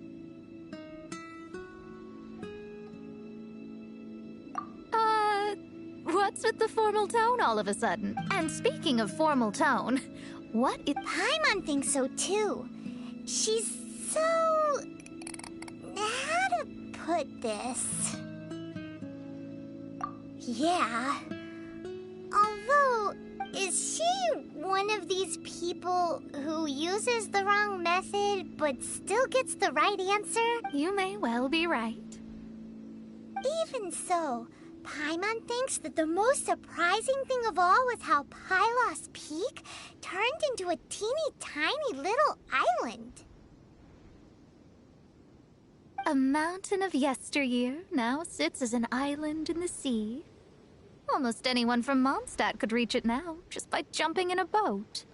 What's with the formal tone all of a sudden? And speaking of formal tone, what is— Paimon thinks so too. She's so... how to put this? Yeah. Although, is she one of these people who uses the wrong method but still gets the right answer? You may well be right. Even so, Paimon thinks that the most surprising thing of all was how Pylos Peak turned into a teeny tiny little island. A mountain of yesteryear now sits as an island in the sea. Almost anyone from Mondstadt could reach it now, just by jumping in a boat.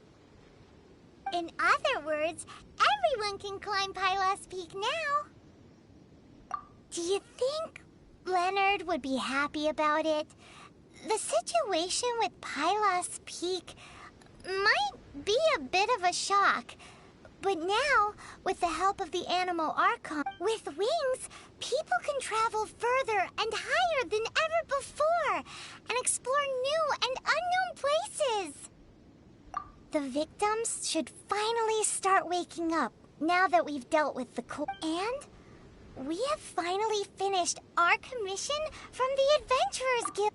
In other words, everyone can climb Pylos Peak now. Do you think Leonard would be happy about it? The situation with Pylos Peak might be a bit of a shock. But now, with the help of the Animal Archon, with wings, people can travel further and higher than ever before and explore new and unknown places. The victims should finally start waking up now that we've dealt with the And we have finally finished our commission from the Adventurers Guild.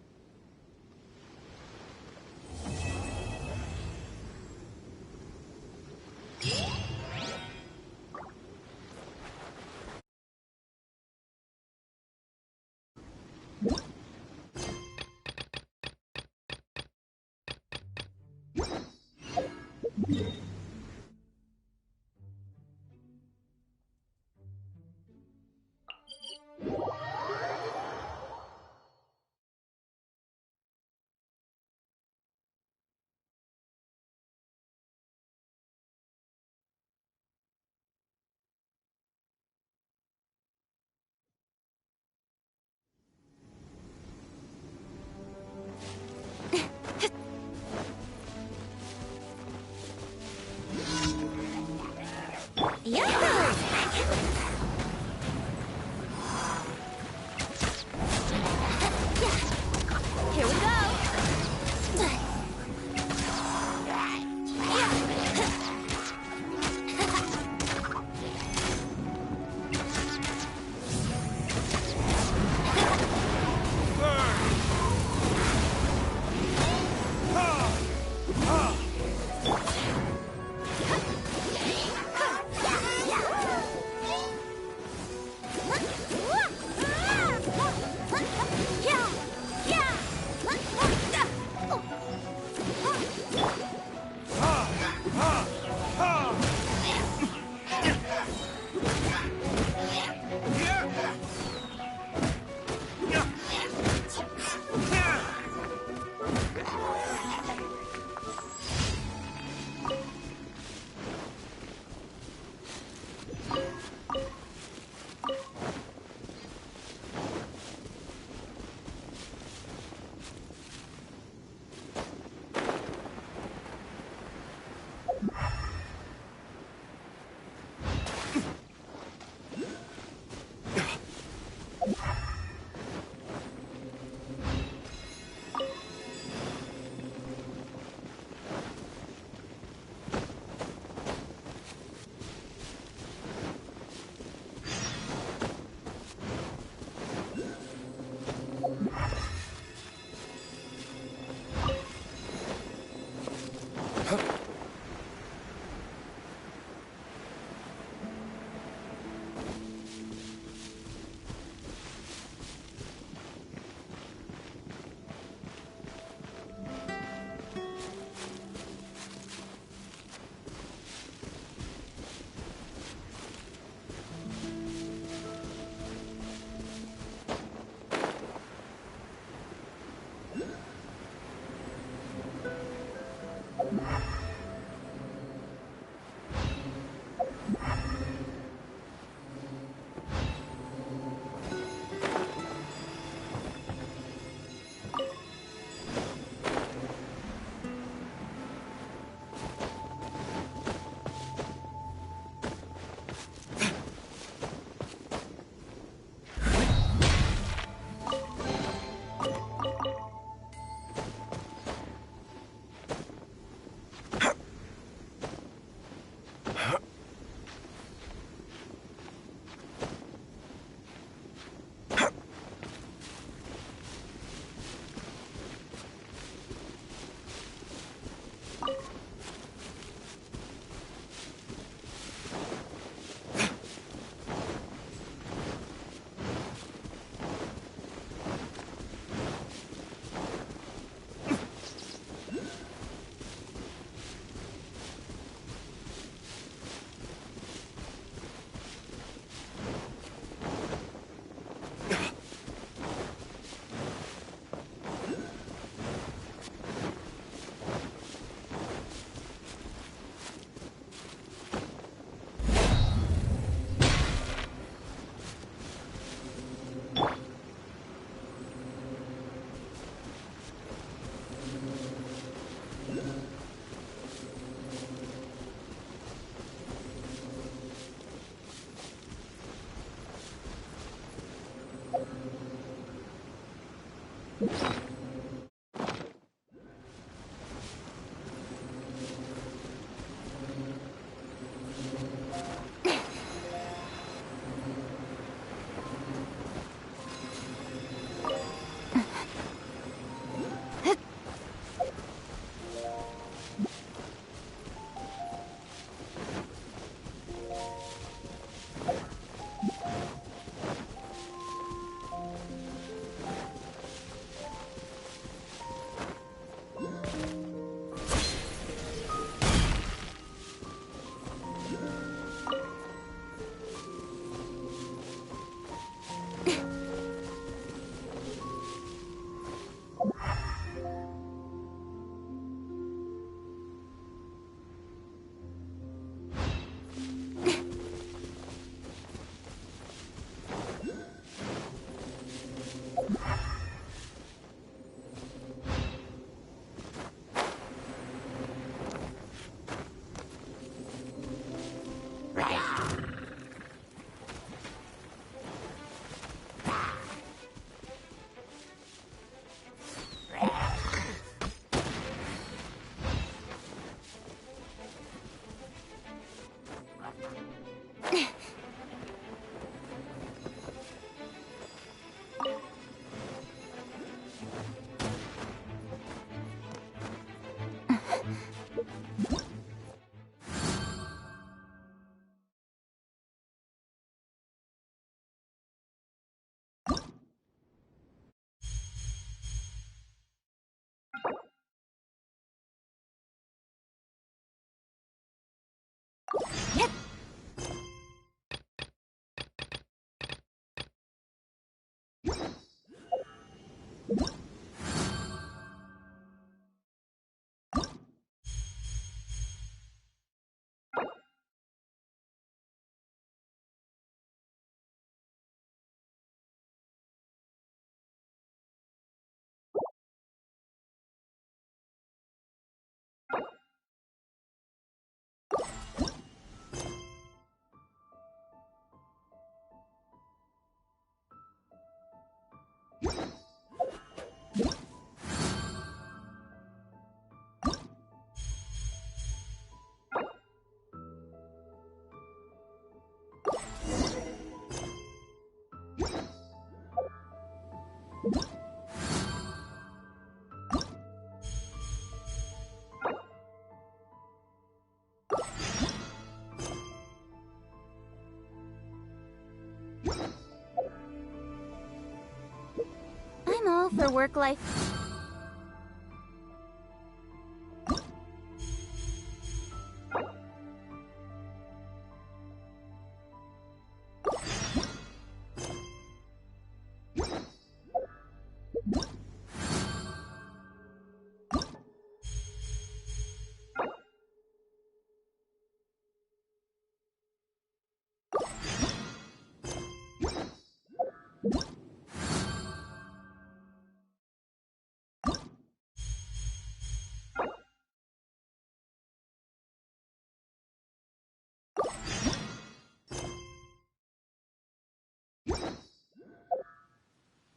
I'm all for work-life.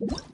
What?